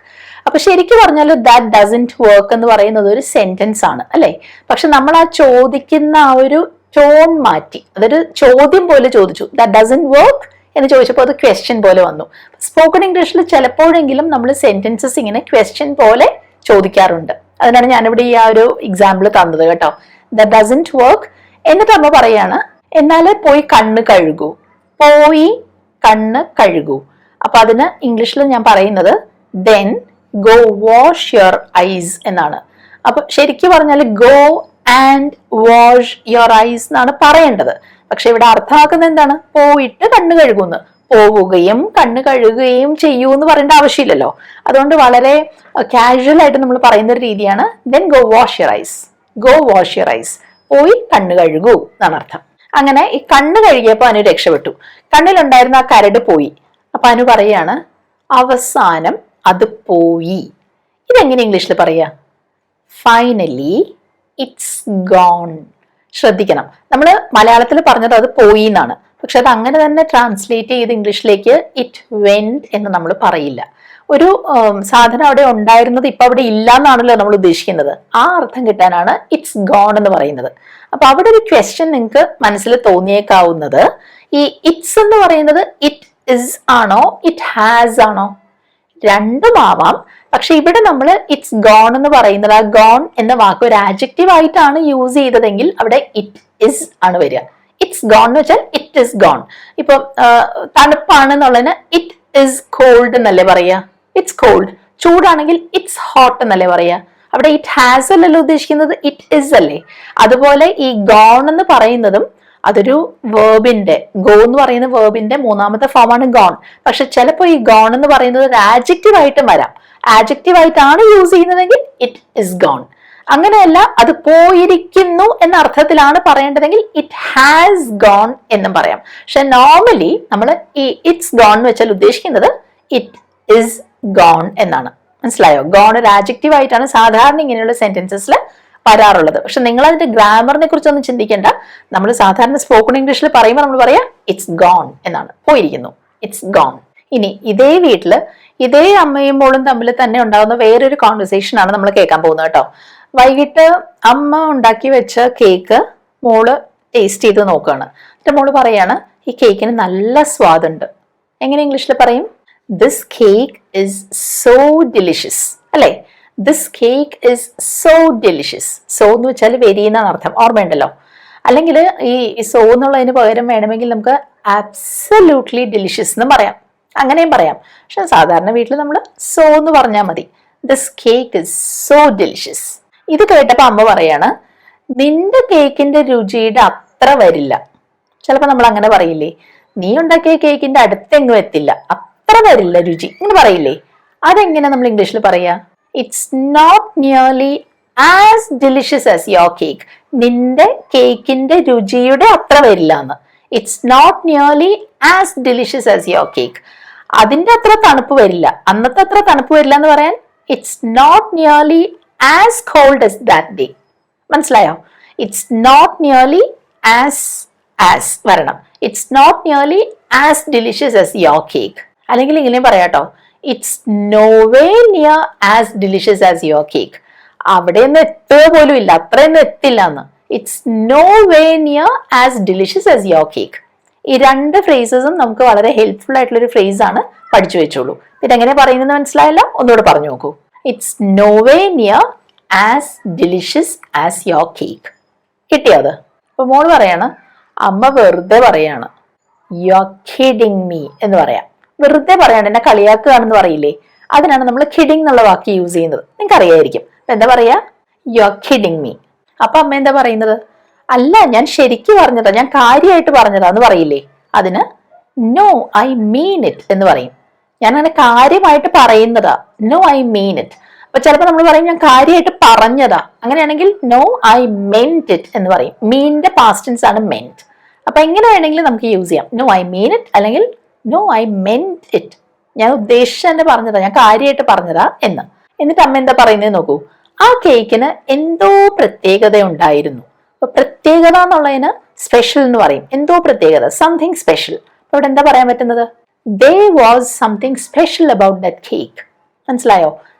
അപ്പൊ ശരിക്കും പറഞ്ഞാൽ ദാറ്റ് ഡസന്റ് വർക്ക് എന്ന് പറയുന്നത് ഒരു സെന്റൻസ് ആണ് അല്ലെ? പക്ഷെ നമ്മൾ ആ ചോദിക്കുന്ന ആ ഒരു ടോൺ മാറ്റി, അതൊരു ചോദ്യം പോലെ ചോദിച്ചു. ദാറ്റ് ഡസന്റ് വർക്ക് എന്ന് ചോദിച്ചപ്പോൾ അത് ക്വസ്റ്റ്യൻ പോലെ വന്നു. സ്പോക്കൺ ഇംഗ്ലീഷിൽ ചിലപ്പോഴെങ്കിലും നമ്മൾ സെന്റൻസസ് ഇങ്ങനെ ക്വസ്റ്റ്യൻ പോലെ ചോദിക്കാറുണ്ട്. അതിനാണ് ഞാനിവിടെ ഈ ആ ഒരു എക്സാമ്പിൾ തന്നത് കേട്ടോ. That doesn't work. എന്നിട്ട് അമ്മ പറയാണ്, എന്നാല് പോയി കണ്ണ് കഴുകൂ. പോയി കണ്ണ് കഴുകൂ. അപ്പൊ അതിന് ഇംഗ്ലീഷിൽ ഞാൻ പറയുന്നത് then go wash your eyes എന്നാണ്. അപ്പൊ ശരിക്കും പറഞ്ഞാൽ go and wash your eyes എന്നാണ് പറയേണ്ടത്. പക്ഷെ ഇവിടെ അർത്ഥമാക്കുന്നത് എന്താണ്? പോയിട്ട് കണ്ണ് കഴുകുന്നു. പോവുകയും കണ്ണ് കഴുകുകയും ചെയ്യൂ എന്ന് പറയേണ്ട ആവശ്യമില്ലല്ലോ. അതുകൊണ്ട് വളരെ കാഷ്വൽ ആയിട്ട് നമ്മൾ പറയുന്ന ഒരു രീതിയാണ് then go wash your eyes. Go wash your eyes. പോയി കണ്ണ് കഴുകൂ എന്നാണ് അർത്ഥം. അങ്ങനെ ഈ കണ്ണ് കഴുകിയപ്പോ അനു രക്ഷപ്പെട്ടു. കണ്ണിലുണ്ടായിരുന്ന ആ കരട് പോയി. അപ്പൊ അനു പറയാണ് അവസാനം അത് പോയി. ഇതെങ്ങനെ ഇംഗ്ലീഷിൽ പറയാ? Finally it's gone. ശ്രദ്ധിക്കണം, നമ്മൾ മലയാളത്തിൽ പറഞ്ഞത് അത് പോയി എന്നാണ്. പക്ഷെ അത് അങ്ങനെ തന്നെ ട്രാൻസ്ലേറ്റ് ചെയ്ത് ഇംഗ്ലീഷിലേക്ക് ഇറ്റ് വെന്റ് എന്ന് നമ്മൾ പറയില്ല. ഒരു സാധനം അവിടെ ഉണ്ടായിരുന്നത് ഇപ്പൊ അവിടെ ഇല്ല എന്നാണല്ലോ നമ്മൾ ഉദ്ദേശിക്കുന്നത്. ആ അർത്ഥം കിട്ടാനാണ് ഇറ്റ്സ് ഗോൺ എന്ന് പറയുന്നത്. അപ്പൊ അവിടെ ഒരു ക്വസ്റ്റ്യൻ നിങ്ങൾക്ക് മനസ്സിൽ തോന്നിയേക്കാവുന്നത്, ഈ ഇറ്റ്സ് എന്ന് പറയുന്നത് ഇറ്റ് ഇസ് ആണോ ഇറ്റ് ഹാസ് ആണോ? രണ്ടും ആവാം. പക്ഷെ ഇവിടെ നമ്മൾ ഇറ്റ്സ് ഗോൺ എന്ന് പറയുന്നത്, ആ ഗോൺ എന്ന വാക്ക് ഒരു ആഡ്ജക്റ്റീവ് ആയിട്ടാണ് യൂസ് ചെയ്തതെങ്കിൽ അവിടെ ഇറ്റ് ഇസ് ആണ് വരിക. ഇറ്റ്സ് ഗോൺ എന്ന് വെച്ചാൽ ഇറ്റ് ഇസ് ഗോൺ. ഇപ്പൊ തണുപ്പാണെന്നുള്ളതിന് ഇറ്റ് ഇസ് കോൾഡ് എന്നല്ലേ പറയാ? It's cold. ചൂടാണെങ്കിൽ ഇറ്റ്സ് ഹോട്ട് എന്നല്ലേ പറയാ? അവിടെ ഇറ്റ് ഹാസ് അല്ലല്ലോ ഉദ്ദേശിക്കുന്നത്, ഇറ്റ് ഇസ് അല്ലേ? അതുപോലെ ഈ ഗോൺ എന്ന് പറയുന്നതും അതൊരു വേർബിന്റെ, ഗോ എന്ന് പറയുന്ന വേർബിന്റെ മൂന്നാമത്തെ ഫോമാണ് ഗോൺ. പക്ഷെ ചിലപ്പോൾ ഈ ഗോൺ എന്ന് പറയുന്നത് ഒരു ആഡ്ജക്റ്റീവ് ആയിട്ടും വരാം. ആഡ്ജക്റ്റീവ് ആയിട്ടാണ് യൂസ് ചെയ്യുന്നതെങ്കിൽ ഇറ്റ് ഇസ് ഗോൺ. അങ്ങനെയല്ല, അത് പോയിരിക്കുന്നു എന്ന അർത്ഥത്തിലാണ് പറയേണ്ടതെങ്കിൽ ഇറ്റ് ഹാസ് ഗോൺ എന്നും പറയാം. പക്ഷെ നോർമലി നമ്മൾ ഈ ഇറ്റ്സ് ഗോൺ എന്ന് വെച്ചാൽ ഉദ്ദേശിക്കുന്നത് ഇറ്റ് ഇസ് ഗോൺ എന്നാണ്. മനസ്സിലായോ? ഗോൺ ഒരു ആഡ്ജക്റ്റീവ് ആയിട്ടാണ് സാധാരണ ഇങ്ങനെയുള്ള സെന്റൻസസിൽ വരാറുള്ളത്. പക്ഷെ നിങ്ങൾ അതിന്റെ ഗ്രാമറിനെ കുറിച്ചൊന്നും ചിന്തിക്കേണ്ട. നമ്മൾ സാധാരണ സ്പോക്കൺ ഇംഗ്ലീഷിൽ പറയുമ്പോൾ നമ്മൾ പറയാ ഇറ്റ്സ് ഗോൺ എന്നാണ്, പോയിരിക്കുന്നു, ഇറ്റ്സ് ഗോൺ. ഇനി ഇതേ വീട്ടില് ഇതേ അമ്മയും മോളും തമ്മിൽ തന്നെ ഉണ്ടാകുന്ന വേറൊരു കോൺവെർസേഷൻ ആണ് നമ്മൾ കേൾക്കാൻ പോകുന്നത് കേട്ടോ. വൈകിട്ട് അമ്മ ഉണ്ടാക്കി വെച്ച കേക്ക് മോള് ടേസ്റ്റ് ചെയ്ത് നോക്കുകയാണ്. എന്നിട്ട് മോള് പറയാണ് ഈ കേക്കിന് നല്ല സ്വാദുണ്ട്. എങ്ങനെ ഇംഗ്ലീഷിൽ പറയും? This cake is so delicious അല്ലേ? This cake is so delicious. So എന്ന് വെച്ചാൽ വെരി എന്നാണ് അർത്ഥം, ഓർമ്മയുണ്ടല്ലോ. അല്ലെങ്കിൽ ഈ സോ എന്നുള്ളതിന് പകരം വേണമെങ്കിൽ നമുക്ക് ആബ്സല്യൂട്ട്ലി ഡിലിഷ്യസ് എന്ന് പറയാം, അങ്ങനെയും പറയാം. പക്ഷെ സാധാരണ വീട്ടിൽ നമ്മൾ സോ എന്ന് പറഞ്ഞാൽ മതി. This cake is so delicious. ഇത് കേട്ടപ്പോൾ അമ്മ പറയാണ് നിന്റെ കേക്കിന്റെ രുചിയുടെ അത്ര വരില്ല. ചിലപ്പോൾ നമ്മൾ അങ്ങനെ പറയില്ലേ, നീ ഉണ്ടാക്കിയ കേക്കിന്റെ അടുത്തെങ്ങും എത്തില്ല, അത്ര വരില്ല രുചി, ഇങ്ങനെ പറയില്ലേ? അതെങ്ങനെ നമ്മൾ ഇംഗ്ലീഷിൽ പറയാ? It's not nearly as delicious as your cake. നിന്റെ കേക്കിന്റെ രുചിയുടെ അത്ര വരില്ല എന്ന്. It's not nearly as delicious as your cake. അതിന്റെ അത്ര തണുപ്പ് വരില്ല, അന്നത്തെ അത്ര തണുപ്പ് വരില്ല എന്ന് പറയാൻ it's not nearly as cold as that day. മനസ്സിലായോ? ഇറ്റ്സ് നോട്ട് നിയർലി ആസ് വരണം. It's not nearly as delicious as your cake. അല്ലെങ്കിൽ ഇങ്ങനെയും പറയാട്ടോ, it's no way near as delicious as your cake. അവിടെ ഒന്നും എത്തുക പോലും ഇല്ല, അത്രയൊന്നും എത്തില്ല എന്ന്. It's no way near as delicious as your cake. ഈ രണ്ട് ഫ്രേസസും നമുക്ക് വളരെ ഹെൽപ്ഫുൾ ആയിട്ടുള്ള ഒരു ഫ്രേസ് ആണ്, പഠിച്ചു വെച്ചോളൂ. ഇതെങ്ങനെ പറയുന്നത് മനസ്സിലായല്ലോ? ഒന്നുകൂടെ പറഞ്ഞു നോക്കൂ. It's no way near as delicious as your cake. കിട്ടിയത്? അപ്പൊ മോള് പറയാണ് അമ്മ വെറുതെ പറയാണ്, യു ആർ കിഡിങ് മീ എന്ന് പറയാം. വെറുതെ പറയാണ്, എന്നെ കളിയാക്കുകയാണെന്ന് പറയില്ലേ? അതിനാണ് നമ്മൾ കിഡിങ് എന്നുള്ള വാക്ക് യൂസ് ചെയ്യുന്നത്. നിങ്ങൾക്ക് അറിയായിരിക്കും. അപ്പൊ എന്താ പറയാ? You are kidding me. അപ്പൊ അമ്മ എന്താ പറയുന്നത്? അല്ല, ഞാൻ ശരിക്കും പറഞ്ഞതാ, ഞാൻ കാര്യമായിട്ട് പറഞ്ഞതാ എന്ന് പറയില്ലേ? അതിന് നോ ഐ മീൻ ഇറ്റ് എന്ന് പറയും. ഞാൻ അങ്ങനെ കാര്യമായിട്ട് പറയുന്നതാ, നോ ഐ മീൻ ഇറ്റ്. അപ്പൊ ചിലപ്പോൾ നമ്മൾ പറയും ഞാൻ കാര്യമായിട്ട് പറഞ്ഞതാ. അങ്ങനെയാണെങ്കിൽ നോ ഐ മെന്റ് ഇറ്റ് എന്ന് പറയും. മീനിന്റെ പാസ്റ്റ് ടെൻസ് ആണ് മെന്റ്. അപ്പൊ എങ്ങനെ വേണമെങ്കിലും നമുക്ക് യൂസ് ചെയ്യാം. നോ ഐ മീൻ ഇറ്റ് അല്ലെങ്കിൽ നോ ഐ മെന്റ് ഇറ്റ്. ഞാൻ ഉദ്ദേശിച്ചെന്നെ പറഞ്ഞതാ, ഞാൻ കാര്യമായിട്ട് പറഞ്ഞതാ എന്ന്. എന്നിട്ട് അമ്മ എന്താ പറയുന്നത് നോക്കൂ. ആ കേക്കിന് എന്തോ പ്രത്യേകത ഉണ്ടായിരുന്നു. അപ്പൊ പ്രത്യേകത എന്നുള്ളതിന് സ്പെഷ്യൽ എന്ന് പറയും. എന്തോ പ്രത്യേകത, സംതിങ് സ്പെഷ്യൽ. അപ്പൊ ഇവിടെ എന്താ പറയാൻ പറ്റുന്നത്? there was something special about that cake. മനസ്സിലായോ?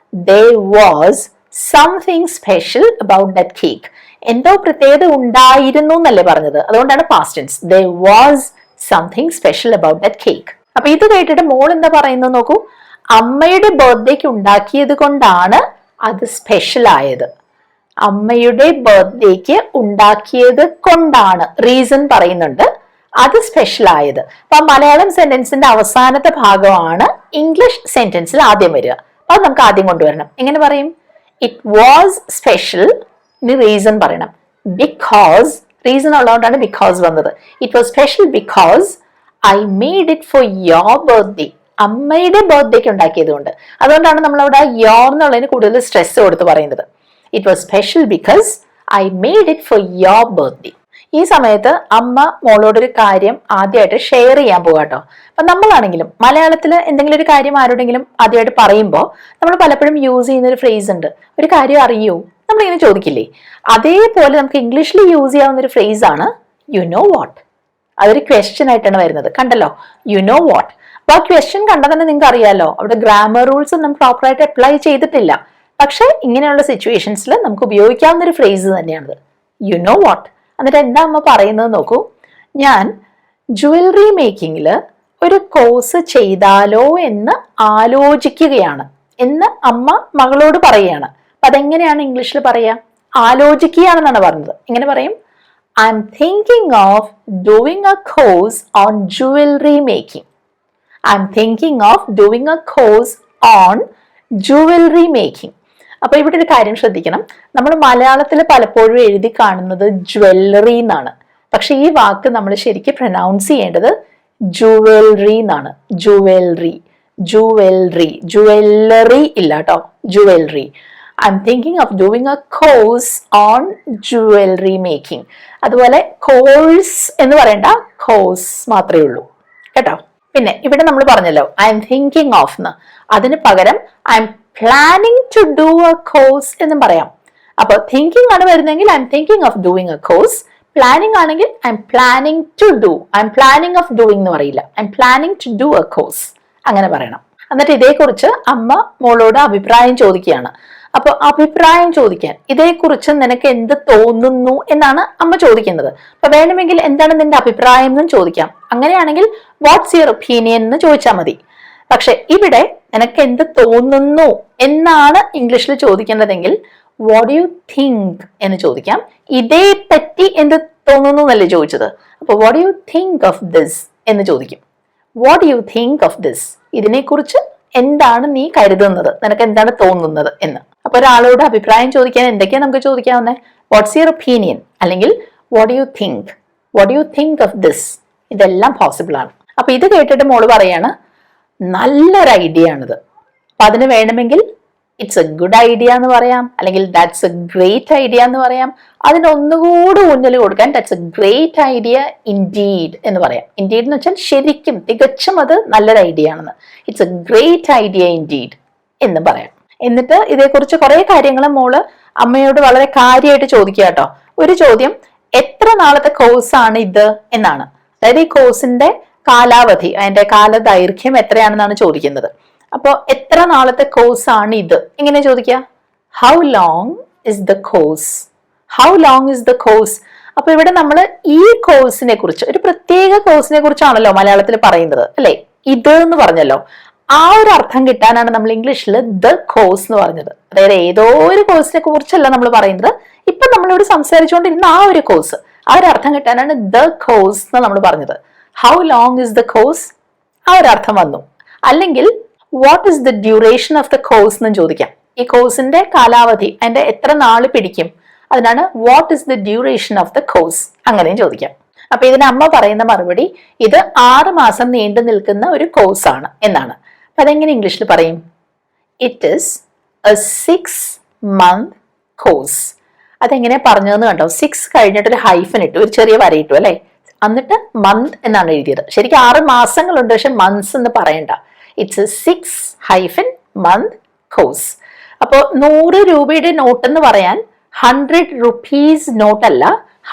there was something special about that cake. എന്തോ പ്രത്യേകത ഉണ്ടായിരുന്നു എന്നല്ലേ പറഞ്ഞത്, അതുകൊണ്ടാണ് past tense. there was something special about that cake. അപ്പൊ ഇത് കേട്ടിട്ട് മോൾ എന്താ പറയുന്നത് നോക്കൂ. അമ്മയുടെ ബർത്ത്ഡേക്ക് ഉണ്ടാക്കിയത് കൊണ്ടാണ് അത് സ്പെഷ്യൽ ആയത്. അമ്മയുടെ ബർത്ത്ഡേക്ക് ഉണ്ടാക്കിയത് കൊണ്ടാണ്, റീസൺ പറയുന്നുണ്ട്, അത് സ്പെഷ്യൽ ആയത്. അപ്പൊ മലയാളം സെന്റൻസിന്റെ അവസാനത്തെ ഭാഗമാണ് ഇംഗ്ലീഷ് സെന്റൻസിൽ ആദ്യം വരിക. അപ്പൊ അത് നമുക്ക് ആദ്യം കൊണ്ടുവരണം. എങ്ങനെ പറയും? It was special. ഇനി റീസൺ പറയണം. ബിക്കോസ്, റീസൺ ഉള്ളതുകൊണ്ടാണ് ബിക്കോസ് വന്നത്. It was special because I made it for your birthday. അമ്മയുടെ ബർത്ത്ഡേക്ക് ഉണ്ടാക്കിയത് കൊണ്ട്. അതുകൊണ്ടാണ് നമ്മൾ അവിടെ യോർ എന്നുള്ളതിന് കൂടുതൽ സ്ട്രെസ് കൊടുത്ത് പറയുന്നത്. It was special because I made it for your birthday. ഈ സമയത്ത് അമ്മ മോളോടൊരു കാര്യം ആദ്യമായിട്ട് ഷെയർ ചെയ്യാൻ പോകാട്ടോ. അപ്പൊ നമ്മളാണെങ്കിലും മലയാളത്തിൽ എന്തെങ്കിലും ഒരു കാര്യം ആരോടെങ്കിലും ആദ്യമായിട്ട് പറയുമ്പോൾ നമ്മൾ പലപ്പോഴും യൂസ് ചെയ്യുന്ന ഒരു ഫ്രേസ് ഉണ്ട്, ഒരു കാര്യം അറിയൂ, നമ്മളിങ്ങനെ ചോദിക്കില്ലേ? അതേപോലെ നമുക്ക് ഇംഗ്ലീഷിൽ യൂസ് ചെയ്യാവുന്ന ഒരു ഫ്രേസ് ആണ് യു നോ വാട്ട്. അതൊരു ക്വസ്റ്റ്യൻ ആയിട്ടാണ് വരുന്നത്, കണ്ടല്ലോ, യു നോ വാട്ട്. അപ്പൊ ആ ക്വസ്റ്റ്യൻ കണ്ടാൽ തന്നെ നിങ്ങൾക്ക് അറിയാലോ അവിടെ ഗ്രാമർ റൂൾസ് ഒന്നും പ്രോപ്പറായിട്ട് അപ്ലൈ ചെയ്തിട്ടില്ല. പക്ഷെ ഇങ്ങനെയുള്ള സിറ്റുവേഷൻസിൽ നമുക്ക് ഉപയോഗിക്കാവുന്ന ഒരു ഫ്രേസ് തന്നെയാണത്, യു നോ വാട്ട്. എന്നിട്ട് എന്താ അമ്മ പറയുന്നത് നോക്കൂ, ഞാൻ ജുവലറി മേക്കിങ്ങിൽ ഒരു കോഴ്സ് ചെയ്താലോ എന്ന് ആലോചിക്കുകയാണ് എന്ന് അമ്മ മകളോട് പറയുകയാണ്. അപ്പൊ അതെങ്ങനെയാണ് ഇംഗ്ലീഷിൽ പറയാ? ആലോചിക്കുകയാണെന്നാണ് പറഞ്ഞത്. എങ്ങനെ പറയും? I M thinking of doing a course on jewellery making. I M thinking of doing a course on jewellery making. അപ്പൊ ഇവിടെ ഒരു കാര്യം ശ്രദ്ധിക്കണം, നമ്മൾ മലയാളത്തിൽ പലപ്പോഴും എഴുതി കാണുന്നത് ജ്വല്ലറി എന്നാണ്. പക്ഷെ ഈ വാക്ക് നമ്മൾ ശരിക്കും പ്രൊനൗൺസ് ചെയ്യേണ്ടത് ജുവലറി എന്നാണ്. ജുവലറി, ജുവലറി, ജുവല്ലറി ഇല്ല കേട്ടോ, jewellery. I M thinking of doing a course on jewellery making. അതുപോലെ കോഴ്സ് എന്ന് പറയണ്ട, കോഴ്സ് മാത്രമേ ഉള്ളൂ കേട്ടോ. പിന്നെ ഇവിടെ നമ്മൾ പറഞ്ഞല്ലോ ഐ എം തിങ്കിങ് ഓഫ് എന്ന്, അതിന് പകരം I'm planning to do a course എന്നും പറയാം. അപ്പൊ തിങ്കിങ് ആണ് വരുന്നതെങ്കിൽ I'm thinking of doing a course, planning ആണെങ്കിൽ I'm planning to do, I'm planning of doing എന്ന് പറയില്ല, I'm planning to do a course, അങ്ങനെ പറയണം. എന്നിട്ട് ഇതേക്കുറിച്ച് അമ്മ മോളോട് അഭിപ്രായം ചോദിക്കുകയാണ്. അപ്പൊ അഭിപ്രായം ചോദിക്കാൻ ഇതേക്കുറിച്ച് നിനക്ക് എന്ത് തോന്നുന്നു എന്നാണ് അമ്മ ചോദിക്കുന്നത്. അപ്പൊ വേണമെങ്കിൽ എന്താണ് നിന്റെ അഭിപ്രായം എന്നും ചോദിക്കാം. അങ്ങനെയാണെങ്കിൽ വാട്ട്സ് യുവർ ഒപ്പീനിയൻ എന്ന് ചോദിച്ചാൽ മതി. പക്ഷെ ഇവിടെ നിനക്ക് എന്ത് തോന്നുന്നു എന്നാണ് ഇംഗ്ലീഷിൽ ചോദിക്കേണ്ടതെങ്കിൽ വാട്ട് യു തിങ്ക് എന്ന് ചോദിക്കാം. ഇതേപ്പറ്റി എന്ത് തോന്നുന്നു എന്നല്ലേ ചോദിച്ചത്, അപ്പൊ what you think of this എന്ന് ചോദിക്കും. What you think of this, ഇതിനെക്കുറിച്ച് എന്താണ് നീ കരുതുന്നത്, നിനക്ക് എന്താണ് തോന്നുന്നത് എന്ന്. അപ്പൊ ഒരാളോട് അഭിപ്രായം ചോദിക്കാൻ എന്തൊക്കെയാ നമുക്ക് ചോദിക്കാവുന്നത്? വാട്ട്സ് യുവർ ഒപ്പീനിയൻ, അല്ലെങ്കിൽ what you think, what you think of this, ഇതെല്ലാം പോസിബിൾ ആണ്. അപ്പൊ ഇത് കേട്ടിട്ട് മോള് പറയാണ് നല്ലൊരു ഐഡിയ ആണിത്. അപ്പൊ അതിന് വേണമെങ്കിൽ ഇറ്റ്സ് എ ഗുഡ് ഐഡിയ എന്ന് പറയാം, അല്ലെങ്കിൽ ദാറ്റ്സ് എ ഗ്രേറ്റ് ഐഡിയ എന്ന് പറയാം. അതിനൊന്നുകൂടി ഊന്നൽ കൊടുക്കാൻ that's A great idea indeed എന്ന് പറയാം. ഇൻഡീഡ് എന്ന് വെച്ചാൽ ശരിക്കും തികച്ചും അത് നല്ലൊരു ഐഡിയ ആണെന്ന്. It's A great idea indeed എന്ന് പറയാം. എന്നിട്ട് ഇതേക്കുറിച്ച് കുറെ കാര്യങ്ങൾ മോള് അമ്മയോട് വളരെ കാര്യമായിട്ട് ചോദിക്കുക കേട്ടോ. ഒരു ചോദ്യം, എത്ര നാളത്തെ കോഴ്സാണ് ഇത് എന്നാണ്. അതായത് ഈ കോഴ്സിന്റെ കാലാവധി, അതിന്റെ കാലദൈർഘ്യം എത്രയാണെന്നാണ് ചോദിക്കുന്നത്. അപ്പോ എത്ര നാളത്തെ കോഴ്സ് ആണ് ഇത്, എങ്ങനെ ചോദിക്കുക? How long is the course, how long is the course. അപ്പൊ ഇവിടെ നമ്മൾ ഈ കോഴ്സിനെ കുറിച്ച്, ഒരു പ്രത്യേക കോഴ്സിനെ കുറിച്ചാണല്ലോ മലയാളത്തിൽ പറയുന്നത് അല്ലെ, ഇത് എന്ന് പറഞ്ഞല്ലോ. ആ ഒരു അർത്ഥം കിട്ടാനാണ് നമ്മൾ ഇംഗ്ലീഷിൽ ദ കോഴ്സ് എന്ന് പറഞ്ഞത്. അതായത് ഏതോ ഒരു കോഴ്സിനെ കുറിച്ചല്ല നമ്മൾ പറയുന്നത്, ഇപ്പൊ നമ്മളിവിടെ സംസാരിച്ചുകൊണ്ടിരുന്ന ആ ഒരു കോഴ്സ്, ആ ഒരു അർത്ഥം കിട്ടാനാണ് ദ കോഴ്സ് എന്ന് നമ്മൾ പറഞ്ഞത്. How long is the course, ആ ഒരു അർത്ഥം വന്നു. അല്ലെങ്കിൽ what is the duration of the course എന്ന് ചോദിക്കാം. ഈ കോഴ്സിന്റെ കാലാവധി, അതിന്റെ എത്ര നാള് പിടിക്കും, അതിനാണ് what is the duration of the course, അങ്ങനെയും ചോദിക്കാം. അപ്പൊ ഇതിന് അമ്മ പറയുന്ന മറുപടി ഇത് 6 മാസം നീണ്ടു നിൽക്കുന്ന ഒരു കോഴ്സ് ആണ് എന്നാണ്. അതെങ്ങനെ ഇംഗ്ലീഷിൽ പറയും? It is A 6 month course. അതെങ്ങനെ പറഞ്ഞതെന്ന് കണ്ടോ? 6 കഴിഞ്ഞിട്ട് ഒരു ഹൈഫൻ ഇട്ടു, ഒരു ചെറിയ വര ഇട്ടു അല്ലെ, എന്നിട്ട് മന്ത് എന്നാണ് എഴുതിയത്. ശരിക്കും 6 മാസങ്ങളുണ്ട്, പക്ഷെ മന്ത്സ് എന്ന് പറയണ്ട. It's A 6 month course. അപ്പോ 100 രൂപയുടെ നോട്ട് എന്ന് പറയാൻ 100 rupees നോട്ട് അല്ല,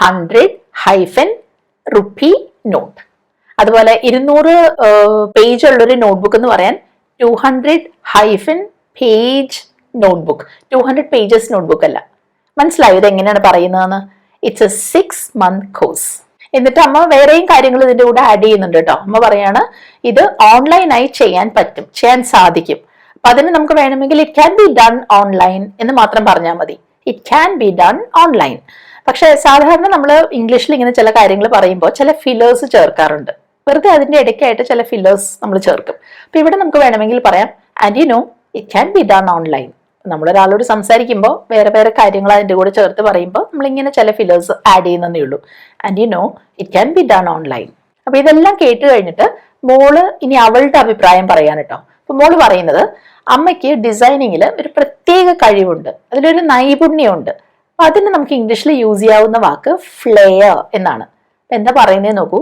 100 rupee നോട്ട്. അതുപോലെ 200 പേജ് ഉള്ളൊരു നോട്ട്ബുക്ക് എന്ന് പറയാൻ 200 പേജ് നോട്ട്ബുക്ക്. 200 പേജസ് നോട്ട്ബുക്ക് അല്ല. മനസ്സിലായോ ഇത് എങ്ങനെയാണ് പറയുന്നതെന്ന്? It's A 6 month course. എന്നിട്ട് അമ്മ വേറെയും കാര്യങ്ങൾ ഇതിന്റെ കൂടെ ആഡ് ചെയ്യുന്നുണ്ട് കേട്ടോ. അമ്മ പറയാണ് ഇത് ഓൺലൈനായി ചെയ്യാൻ പറ്റും, ചെയ്യാൻ സാധിക്കും. അപ്പൊ അതിന് നമുക്ക് വേണമെങ്കിൽ it can be done online എന്ന് മാത്രം പറഞ്ഞാൽ മതി. It can be done online. പക്ഷെ സാധാരണ നമ്മൾ ഇംഗ്ലീഷിൽ ഇങ്ങനെ ചില കാര്യങ്ങൾ പറയുമ്പോൾ ചില ഫില്ലേഴ്സ് ചേർക്കാറുണ്ട്. വെറുതെ അതിന്റെ ഇടയ്ക്കായിട്ട് ചില ഫില്ലേഴ്സ് നമ്മൾ ചേർക്കും. അപ്പൊ ഇവിടെ നമുക്ക് വേണമെങ്കിൽ പറയാം and you know it can be done online. നമ്മളൊരാളോട് സംസാരിക്കുമ്പോൾ വേറെ വേറെ കാര്യങ്ങൾ അതിന്റെ കൂടെ ചേർത്ത് പറയുമ്പോൾ നമ്മളിങ്ങനെ ചില ഫില്ലേഴ്സ് ആഡ് ചെയ്യുന്നതേ ഉള്ളൂ. And you know it can be done online. അപ്പൊ ഇതെല്ലാം കേട്ട് കഴിഞ്ഞിട്ട് മോള് ഇനി അവളുടെ അഭിപ്രായം പറയാൻ കേട്ടോ. അപ്പൊ മോള് പറയുന്നത് അമ്മയ്ക്ക് ഡിസൈനിങ്ങിൽ ഒരു പ്രത്യേക കഴിവുണ്ട്, അതിലൊരു നൈപുണ്യമുണ്ട്. അതിന് നമുക്ക് ഇംഗ്ലീഷിൽ യൂസ് ചെയ്യാവുന്ന വാക്ക് ഫ്ലെയർ എന്നാണ്. എന്താ പറയുന്നത് നോക്കൂ.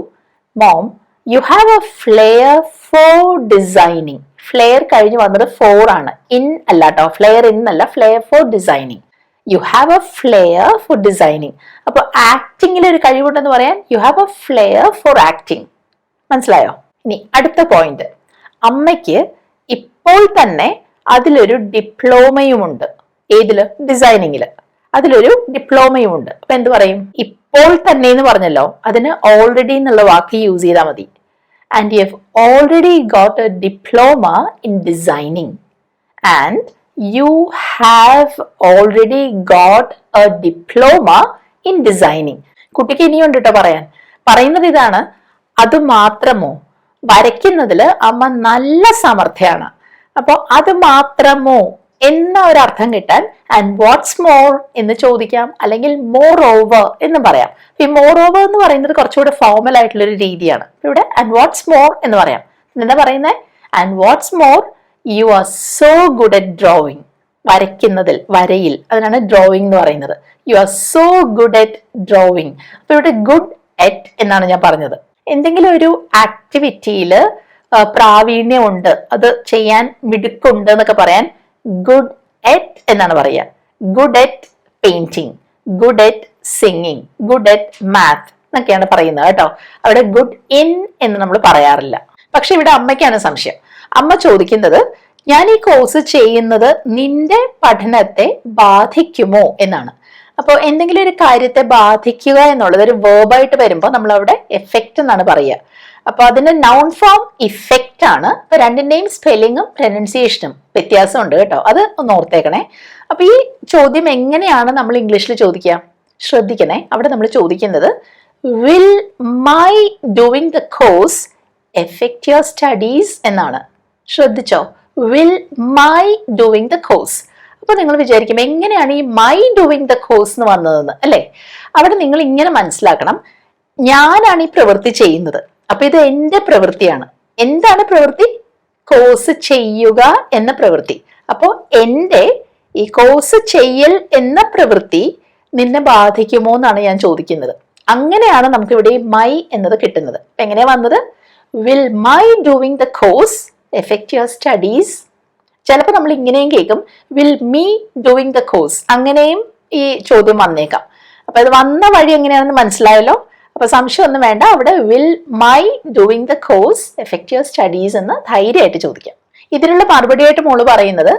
Mom, you have a flair for designing. Flair കഴിഞ്ഞ് വന്നത് ഫോർ ആണ്, ഇൻ അല്ല കേട്ടോ. ഫ്ലെയർ ഇൻ അല്ല, flair for designing. You have a flair for designing. അപ്പൊ ആക്ടിങ്ങിൽ ഒരു കഴിവുണ്ടെന്ന് പറയാൻ you have a flair for acting. മനസ്സിലായോ? ഇനി അടുത്ത പോയിന്റ്, അമ്മയ്ക്ക് ഇപ്പോൾ തന്നെ അതിലൊരു ഡിപ്ലോമയുമുണ്ട്. ഏതില്? ഡിസൈനിങ്ങില്. അതിലൊരു ഡിപ്ലോമയുമുണ്ട്. അപ്പൊ എന്ത് പറയും? ഇപ്പോൾ തന്നെ എന്ന് പറഞ്ഞല്ലോ, അതിന് ഓൾറെഡി എന്നുള്ള വാക്ക് യൂസ് ചെയ്താൽ മതി. And you have already got A diploma in designing. And you have already got A diploma in designing. കുട്ടിക്ക് ഇനിയുണ്ട് കേട്ടോ പറയാൻ. പറയുന്നത് ഇതാണ്, അത് മാത്രമോ? വരയ്ക്കുന്നതില് അമ്മ നല്ല സമർത്ഥയാണ്. അപ്പൊ അത് മാത്രമോ എന്ന ഒരു അർത്ഥം കിട്ടാൻ ആൻഡ് വാട്ട്സ് മോർ എന്ന് ചോദിക്കാം, അല്ലെങ്കിൽ മോർ ഓവർ എന്ന് പറയാം. ഈ മോർ ഓവർ എന്ന് പറയുന്നത് കുറച്ചുകൂടെ ഫോർമൽ ആയിട്ടുള്ള ഒരു രീതിയാണ്. ഇവിടെ ആൻഡ് വാട്ട്സ് മോർ എന്ന് പറയാം. എന്താ പറയുന്നത്? And what's more you are so good at drawing. വരയ്ക്കുന്നതിൽ, വരയിൽ, അതിനാണ് ഡ്രോയിങ് എന്ന് പറയുന്നത്. You are so good at drawing. അപ്പൊ ഇവിടെ ഗുഡ് അറ്റ് എന്നാണ് ഞാൻ പറഞ്ഞത്. എന്തെങ്കിലും ഒരു ആക്ടിവിറ്റിയിൽ പ്രാവീണ്യമുണ്ട്, അത് ചെയ്യാൻ മിടുക്കുണ്ട് എന്നൊക്കെ പറയാൻ ഗുഡ് അറ്റ് എന്നാണ് പറയുക. Good at painting, good at singing, good at math എന്നൊക്കെയാണ് പറയുന്നത് കേട്ടോ. അവിടെ ഗുഡ് ഇൻ എന്ന് നമ്മൾ പറയാറില്ല. പക്ഷെ ഇവിടെ അമ്മയ്ക്കാണ് സംശയം. അമ്മ ചോദിക്കുന്നത്, ഞാൻ ഈ കോഴ്സ് ചെയ്യുന്നത് നിന്റെ പഠനത്തെ ബാധിക്കുമോ എന്നാണ്. അപ്പോൾ എന്തെങ്കിലും ഒരു കാര്യത്തെ ബാധിക്കുക എന്നുള്ളത് ഒരു വേർബായിട്ട് വരുമ്പോൾ നമ്മൾ അവിടെ എഫക്റ്റ് എന്നാണ് പറയുക. അപ്പൊ അതിന്റെ നൗൺ ഫോം ഇഫക്റ്റ് ആണ്. അപ്പൊ രണ്ടിന്റെയും സ്പെല്ലിങ്ങും പ്രൊനൗൺസിയേഷനും വ്യത്യാസമുണ്ട് കേട്ടോ, അത് ഒന്ന് ഓർത്തേക്കണേ. അപ്പൊ ഈ ചോദ്യം എങ്ങനെയാണ് നമ്മൾ ഇംഗ്ലീഷിൽ ചോദിക്കുക? ശ്രദ്ധിക്കണേ. അവിടെ നമ്മൾ ചോദിക്കുന്നത് will my doing the course effect your studies എന്നാണ്. ശ്രദ്ധിച്ചോ? Will my doing the course. അപ്പൊ നിങ്ങൾ വിചാരിക്കും എങ്ങനെയാണ് ഈ മൈ ഡൂയിങ് ദ കോഴ്സ് എന്ന് വന്നതെന്ന്, അല്ലെ? അവിടെ നിങ്ങൾ ഇങ്ങനെ മനസ്സിലാക്കണം, ഞാനാണ് ഈ പ്രവൃത്തി ചെയ്യുന്നത്. അപ്പൊ ഇത് എന്റെ പ്രവൃത്തിയാണ്. എന്താണ് പ്രവൃത്തി? കോഴ്സ് ചെയ്യുക എന്ന പ്രവൃത്തി. അപ്പോ എന്റെ ഈ കോഴ്സ് ചെയ്യൽ എന്ന പ്രവൃത്തി നിന്നെ ബാധിക്കുമോ എന്നാണ് ഞാൻ ചോദിക്കുന്നത്. അങ്ങനെയാണ് നമുക്ക് ഇവിടെ മൈ എന്നത് കിട്ടുന്നത്. എങ്ങനെയാ വന്നത്? Will my doing the course effect your studies. ചിലപ്പോൾ നമ്മൾ ഇങ്ങനെയും കേൾക്കും, will me doing the course. അങ്ങനെയും ഈ ചോദ്യം വന്നേക്കാം. അപ്പൊ ഇത് വന്ന വഴി എങ്ങനെയാണെന്ന് മനസ്സിലായല്ലോ. അപ്പൊ സംശയമൊന്നും വേണ്ട. അവിടെ will my doing the course effect your studies എന്ന് ധൈര്യമായിട്ട് ചോദിക്കാം. ഇതിനുള്ള മറുപടിയായിട്ട് മോള് പറയുന്നത്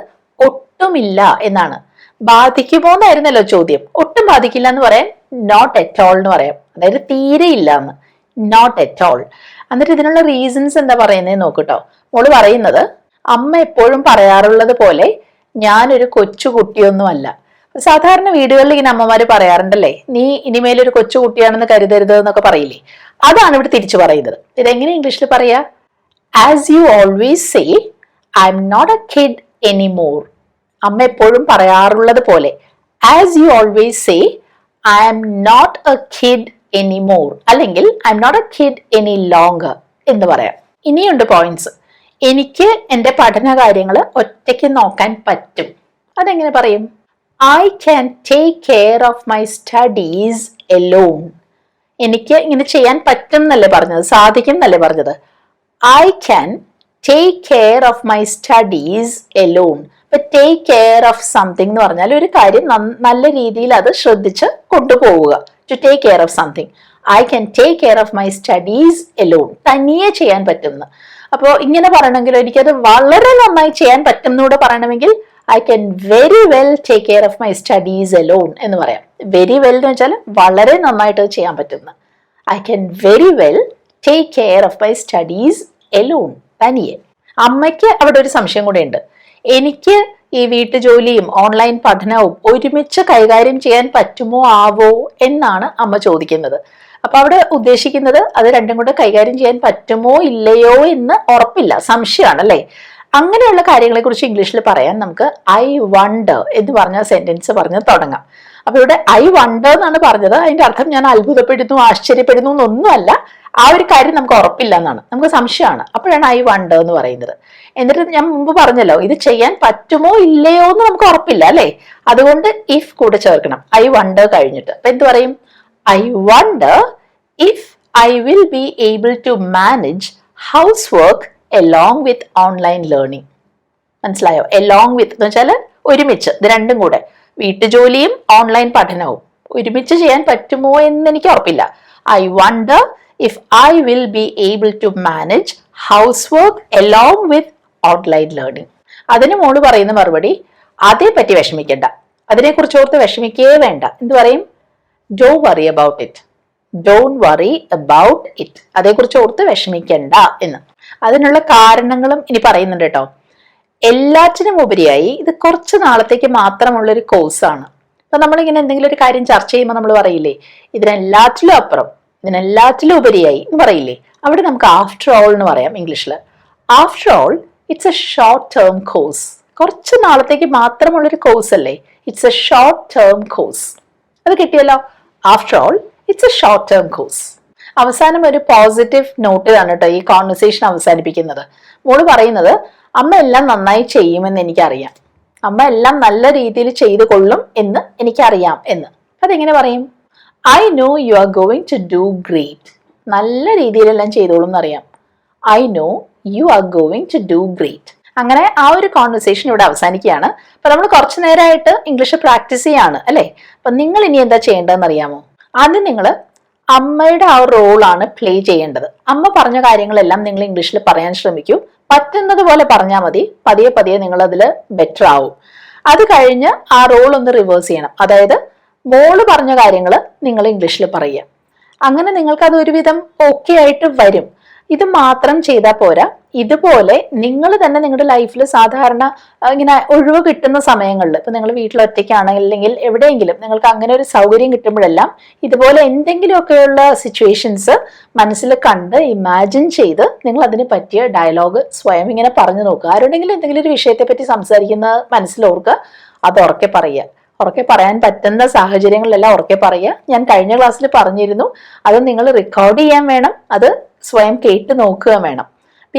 ഒട്ടുമില്ല എന്നാണ്. ബാധിക്കുമോ എന്നായിരുന്നല്ലോ ചോദ്യം. ഒട്ടും ബാധിക്കില്ല എന്ന് പറയാൻ നോട്ട് എറ്റ് ഓൾ എന്ന് പറയാം. അതായത് തീരെ ഇല്ല എന്ന്, നോട്ട് എറ്റ് ഓൾ. എന്നിട്ട് ഇതിനുള്ള റീസൺസ് എന്താ പറയുന്നത് നോക്കൂട്ടോ. മോള് പറയുന്നത്, അമ്മ എപ്പോഴും പറയാറുള്ളത് പോലെ ഞാനൊരു കൊച്ചു കുട്ടിയൊന്നുമല്ല. സാധാരണ വീടുകളിൽ ഇങ്ങനെ അമ്മമാര് പറയാറുണ്ടല്ലേ, നീ ഇനിമേലൊരു കൊച്ചു കുട്ടിയാണെന്ന് കരുതരുത് എന്നൊക്കെ പറയില്ലേ. അതാണ് ഇവിടെ തിരിച്ചു പറയുന്നത്. ഇതെങ്ങനെ ഇംഗ്ലീഷിൽ പറയാ? As you always say I'm not a kid anymore. അമ്മ എപ്പോഴും പറയാറുള്ളത് പോലെ, as you always say I'm not a kid anymore, അല്ലെങ്കിൽ I'm not a kid any longer എന്ന് പറയാം. ഇനിയുണ്ട് പോയിന്റ്സ്. എനിക്ക് എൻ്റെ പഠന കാര്യങ്ങൾ ഒറ്റയ്ക്ക് നോക്കാൻ പറ്റും. അതെങ്ങനെ പറയും? I can take care of my studies alone. എനിക്ക് ഇങ്ങനെ ചെയ്യാൻ പറ്റും എന്നല്ലേ പറഞ്ഞത്, സാധിക്കും എന്നല്ലേ പറഞ്ഞത്. I can take care of my studies alone. ഇപ്പൊ take care of something എന്ന് പറഞ്ഞാൽ ഒരു കാര്യം നല്ല രീതിയിൽ അത് ശ്രദ്ധിച്ച് കൊണ്ടുപോവുക. To take care of something. I can take care of my studies alone. തനിയെ ചെയ്യാൻ പറ്റും. അപ്പോൾ ഇങ്ങനെ പറയണമെങ്കിൽ, എനിക്കത് വളരെ നന്നായി ചെയ്യാൻ പറ്റും എന്നൂടെ പറയണമെങ്കിൽ I can very well take care of my studies alone എന്ന് പറയാം. വെരി വെൽ എന്ന് വെച്ചാൽ വളരെ നന്നായിട്ട് ചെയ്യാൻ പറ്റുന്ന. I can very well take care of my studies alone, തനിയെ. അമ്മയ്ക്ക് അവിടെ ഒരു സംശയം കൂടെ ഉണ്ട്. എനിക്ക് ഈ വീട്ടുജോലിയും ഓൺലൈൻ പഠനവും ഒരുമിച്ച് കൈകാര്യം ചെയ്യാൻ പറ്റുമോ ആവോ എന്നാണ് അമ്മ ചോദിക്കുന്നത്. അപ്പൊ അവിടെ ഉദ്ദേശിക്കുന്നത് അത് രണ്ടും കൂടെ കൈകാര്യം ചെയ്യാൻ പറ്റുമോ ഇല്ലയോ എന്ന് ഉറപ്പില്ല, സംശയമാണ് അല്ലേ. അങ്ങനെയുള്ള കാര്യങ്ങളെ കുറിച്ച് ഇംഗ്ലീഷിൽ പറയാൻ നമുക്ക് ഐ വണ്ടർ എന്ന് പറഞ്ഞ സെന്റൻസ് പറഞ്ഞ് തുടങ്ങാം. അപ്പൊ ഇവിടെ ഐ വണ്ടർ എന്നാണ് പറഞ്ഞത്. അതിന്റെ അർത്ഥം ഞാൻ അത്ഭുതപ്പെടുന്നു, ആശ്ചര്യപ്പെടുന്നു എന്നൊന്നുമല്ല. ആ ഒരു കാര്യം നമുക്ക് ഉറപ്പില്ല എന്നാണ്, നമുക്ക് സംശയമാണ്. അപ്പോഴാണ് ഐ വണ്ടർ എന്ന് പറയുന്നത്. എന്നിട്ട് ഞാൻ മുമ്പ് പറഞ്ഞല്ലോ, ഇത് ചെയ്യാൻ പറ്റുമോ ഇല്ലയോ എന്ന് നമുക്ക് ഉറപ്പില്ല അല്ലെ. അതുകൊണ്ട് ഇഫ് കൂടെ ചേർക്കണം ഐ വണ്ടർ കഴിഞ്ഞിട്ട്. അപ്പൊ എന്ത് പറയും? I wonder if I will be able to manage house work along with online learning. മനസ്സിലായോ? along with എന്ന് വെച്ചാൽ ഒരുമിച്ച്, ഇത് രണ്ടും കൂടെ, വീട്ടുജോലിയും ഓൺലൈൻ പഠനവും ഒരുമിച്ച് ചെയ്യാൻ പറ്റുമോ എന്ന് എനിക്ക് ഉറപ്പില്ല. I wonder if I will be able to manage house work along with online learning. അതിന് മോള് പറയുന്ന മറുപടി, അതേപ്പറ്റി വിഷമിക്കണ്ട, അതിനെക്കുറിച്ച് ഓർത്ത് വിഷമിക്കേ വേണ്ട. എന്ത് പറയും? Don't worry about it. Don't worry about it, അതേക്കുറിച്ച് ഓർത്ത് വിഷമിക്കണ്ട എന്ന്. അതിനുള്ള കാരണങ്ങളും ഇനി പറയുന്നുണ്ട് കേട്ടോ. എല്ലാറ്റിനും ഉപരിയായി ഇത് കുറച്ച് നാളത്തേക്ക് മാത്രമുള്ളൊരു കോഴ്സാണ്. അപ്പൊ നമ്മളിങ്ങനെ എന്തെങ്കിലും ഒരു കാര്യം ചർച്ച ചെയ്യുമ്പോൾ നമ്മൾ പറയില്ലേ, ഇതിനെല്ലാറ്റിലും അപ്പുറം, ഇതിനെല്ലാറ്റിലും ഉപരിയായി എന്ന് പറയില്ലേ, അവിടെ നമുക്ക് ആഫ്റ്റർ ഓൾ എന്ന് പറയാം ഇംഗ്ലീഷിൽ. After all it's A short term course. കുറച്ച് നാളത്തേക്ക് മാത്രമുള്ളൊരു കോഴ്സ് അല്ലേ, it's A short term course. അത് കിട്ടിയല്ലോ. After all it's A short term course. അവസാനം ഒരു പോസിറ്റീവ് നോട്ടിലാണ് കേട്ടോ ഈ കോൺവെർസേഷൻ അവസാനിപ്പിക്കുന്നത്. മോള് പറയുന്നത്, അമ്മ എല്ലാം നന്നായി ചെയ്യുമെന്ന് എനിക്കറിയാം, അമ്മ എല്ലാം നല്ല രീതിയിൽ ചെയ്തു കൊള്ളും എന്ന് എനിക്കറിയാം എന്ന്. അതെങ്ങനെ പറയും? I know you are going to do great. നല്ല രീതിയിലെല്ലാം ചെയ്തോളും എന്നറിയാം. I know you are going to do great. അങ്ങനെ ആ ഒരു കോൺവെർസേഷൻ ഇവിടെ അവസാനിക്കുകയാണ്. അപ്പൊ നമ്മൾ കുറച്ചു നേരമായിട്ട് ഇംഗ്ലീഷ് പ്രാക്ടീസ് ചെയ്യാണ് അല്ലെ. അപ്പൊ നിങ്ങൾ ഇനി എന്താ ചെയ്യേണ്ടതെന്ന് അറിയാമോ? ആദ്യം നിങ്ങൾ അമ്മയുടെ ആ റോളാണ് പ്ലേ ചെയ്യേണ്ടത്. അമ്മ പറഞ്ഞ കാര്യങ്ങളെല്ലാം നിങ്ങൾ ഇംഗ്ലീഷിൽ പറയാൻ ശ്രമിക്കൂ. പറ്റുന്നത് പോലെ പറഞ്ഞാൽ മതി. പതിയെ പതിയെ നിങ്ങൾ അതിൽ ബെറ്റർ ആവും. അത് കഴിഞ്ഞ് ആ റോൾ ഒന്ന് റിവേഴ്സ് ചെയ്യണം. അതായത് മോള് പറഞ്ഞ കാര്യങ്ങൾ നിങ്ങൾ ഇംഗ്ലീഷിൽ പറയുക. അങ്ങനെ നിങ്ങൾക്ക് അത് ഒരുവിധം ഓക്കെ ആയിട്ട് വരും. ഇത് മാത്രം ചെയ്താൽ പോരാ. ഇതുപോലെ നിങ്ങൾ തന്നെ നിങ്ങളുടെ ലൈഫിൽ സാധാരണ ഇങ്ങനെ ഒഴിവ് കിട്ടുന്ന സമയങ്ങളിൽ, ഇപ്പൊ നിങ്ങൾ വീട്ടിൽ ഒറ്റയ്ക്കാണെങ്കിൽ അല്ലെങ്കിൽ എവിടെയെങ്കിലും നിങ്ങൾക്ക് അങ്ങനെ ഒരു സൗകര്യം കിട്ടുമ്പോഴെല്ലാം ഇതുപോലെ എന്തെങ്കിലുമൊക്കെയുള്ള സിറ്റുവേഷൻസ് മനസ്സിൽ കണ്ട് ഇമാജിൻ ചെയ്ത് നിങ്ങൾ അതിന് പറ്റിയ ഡയലോഗ് സ്വയം ഇങ്ങനെ പറഞ്ഞു നോക്കുക. ആരുടെങ്കിലും എന്തെങ്കിലും ഒരു വിഷയത്തെ പറ്റി സംസാരിക്കുന്ന മനസ്സിലോർക്കുക, അത് ഉറക്കെ പറയുക. ഉറക്കെ പറയാൻ പറ്റുന്ന സാഹചര്യങ്ങളിലെല്ലാം ഉറക്കെ പറയുക. ഞാൻ കഴിഞ്ഞ ക്ലാസ്സിൽ പറഞ്ഞിരുന്നു, അത് നിങ്ങൾ റെക്കോർഡ് ചെയ്യാൻ വേണം, അത് സ്വയം കേട്ട് നോക്കുക വേണം.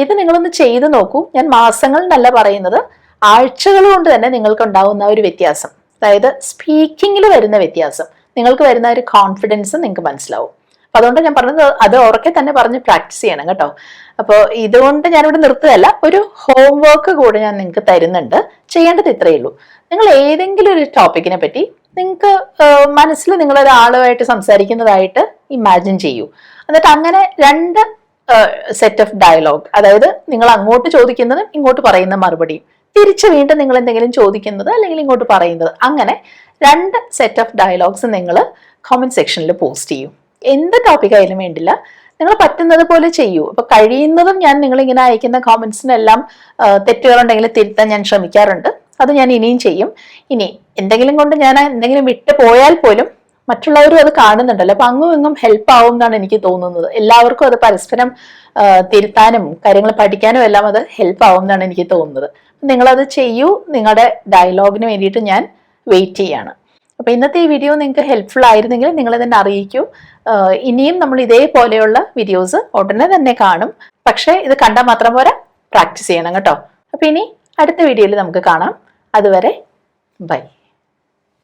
ഇത് നിങ്ങളൊന്ന് ചെയ്തു നോക്കൂ. ഞാൻ മാസങ്ങൾ എന്നല്ല പറയുന്നത്, ആഴ്ചകൾ കൊണ്ട് തന്നെ നിങ്ങൾക്ക് ഉണ്ടാവുന്ന ഒരു വ്യത്യാസം, അതായത് സ്പീക്കിങ്ങിൽ വരുന്ന വ്യത്യാസം, നിങ്ങൾക്ക് വരുന്ന ഒരു കോൺഫിഡൻസ് നിങ്ങൾക്ക് മനസ്സിലാവും. അപ്പൊ അതുകൊണ്ട് ഞാൻ പറഞ്ഞത് അത് ഉറക്കെ തന്നെ പറഞ്ഞ് പ്രാക്ടീസ് ചെയ്യണം കേട്ടോ. അപ്പോൾ ഇതുകൊണ്ട് ഞാനിവിടെ നിർത്തുകയല്ല, ഒരു ഹോംവർക്ക് കൂടെ ഞാൻ നിങ്ങൾക്ക് തരുന്നുണ്ട്. ചെയ്യേണ്ടത് ഇത്രയേ ഉള്ളൂ. നിങ്ങൾ ഏതെങ്കിലും ഒരു ടോപ്പിക്കിനെ പറ്റി നിങ്ങൾക്ക് മനസ്സിൽ നിങ്ങളൊരാളുമായിട്ട് സംസാരിക്കുന്നതായിട്ട് ഇമാജിൻ ചെയ്യൂ. എന്നിട്ട് അങ്ങനെ രണ്ട് സെറ്റ് ഓഫ് ഡയലോഗ്, അതായത് നിങ്ങൾ അങ്ങോട്ട് ചോദിക്കുന്നതും ഇങ്ങോട്ട് പറയുന്ന മറുപടിയും, തിരിച്ച് വീണ്ടും നിങ്ങൾ എന്തെങ്കിലും ചോദിക്കുന്നത് അല്ലെങ്കിൽ ഇങ്ങോട്ട് പറയുന്നത്, അങ്ങനെ രണ്ട് സെറ്റ് ഓഫ് ഡയലോഗ്സ് നിങ്ങൾ കമന്റ് സെക്ഷനിൽ പോസ്റ്റ് ചെയ്യൂ. എന്ത് ടോപ്പിക് ആയാലും വേണ്ടില്ല, നിങ്ങൾ പറ്റുന്നത് പോലെ ചെയ്യൂ. അപ്പൊ കഴിയുന്നതും ഞാൻ നിങ്ങളിങ്ങനെ അയക്കുന്ന കോമന്റ്സിനെല്ലാം തെറ്റുകളുണ്ടെങ്കിൽ തിരുത്താൻ ഞാൻ ശ്രമിക്കാറുണ്ട്. അത് ഞാൻ ഇനിയും ചെയ്യും. ഇനി എന്തെങ്കിലും കൊണ്ട് ഞാൻ എന്തെങ്കിലും വിട്ടു പോയാൽ പോലും മറ്റുള്ളവരും അത് കാണുന്നുണ്ടല്ലോ, അപ്പൊ അങ്ങും ഇങ്ങും ഹെൽപ്പ് ആവും എന്നാണ് എനിക്ക് തോന്നുന്നത്. എല്ലാവർക്കും അത് പരസ്പരം തിരുത്താനും കാര്യങ്ങൾ പഠിക്കാനും എല്ലാം അത് ഹെൽപ്പ് ആവും എന്നാണ് എനിക്ക് തോന്നുന്നത്. നിങ്ങളത് ചെയ്യൂ. നിങ്ങളുടെ ഡയലോഗിന് വേണ്ടിയിട്ട് ഞാൻ വെയിറ്റ് ചെയ്യാണ്. അപ്പൊ ഇന്നത്തെ ഈ വീഡിയോ നിങ്ങൾക്ക് ഹെൽപ്ഫുൾ ആയിരുന്നെങ്കിൽ നിങ്ങൾ തന്നെ അറിയിക്കൂ. ഇനിയും നമ്മൾ ഇതേപോലെയുള്ള വീഡിയോസ് ഉടനെ തന്നെ കാണും. പക്ഷേ ഇത് കണ്ടാൽ മാത്രം പോരാ, പ്രാക്ടീസ് ചെയ്യണം കേട്ടോ. അപ്പൊ ഇനി അടുത്ത വീഡിയോയിൽ നമുക്ക് കാണാം. അതുവരെ ബൈ.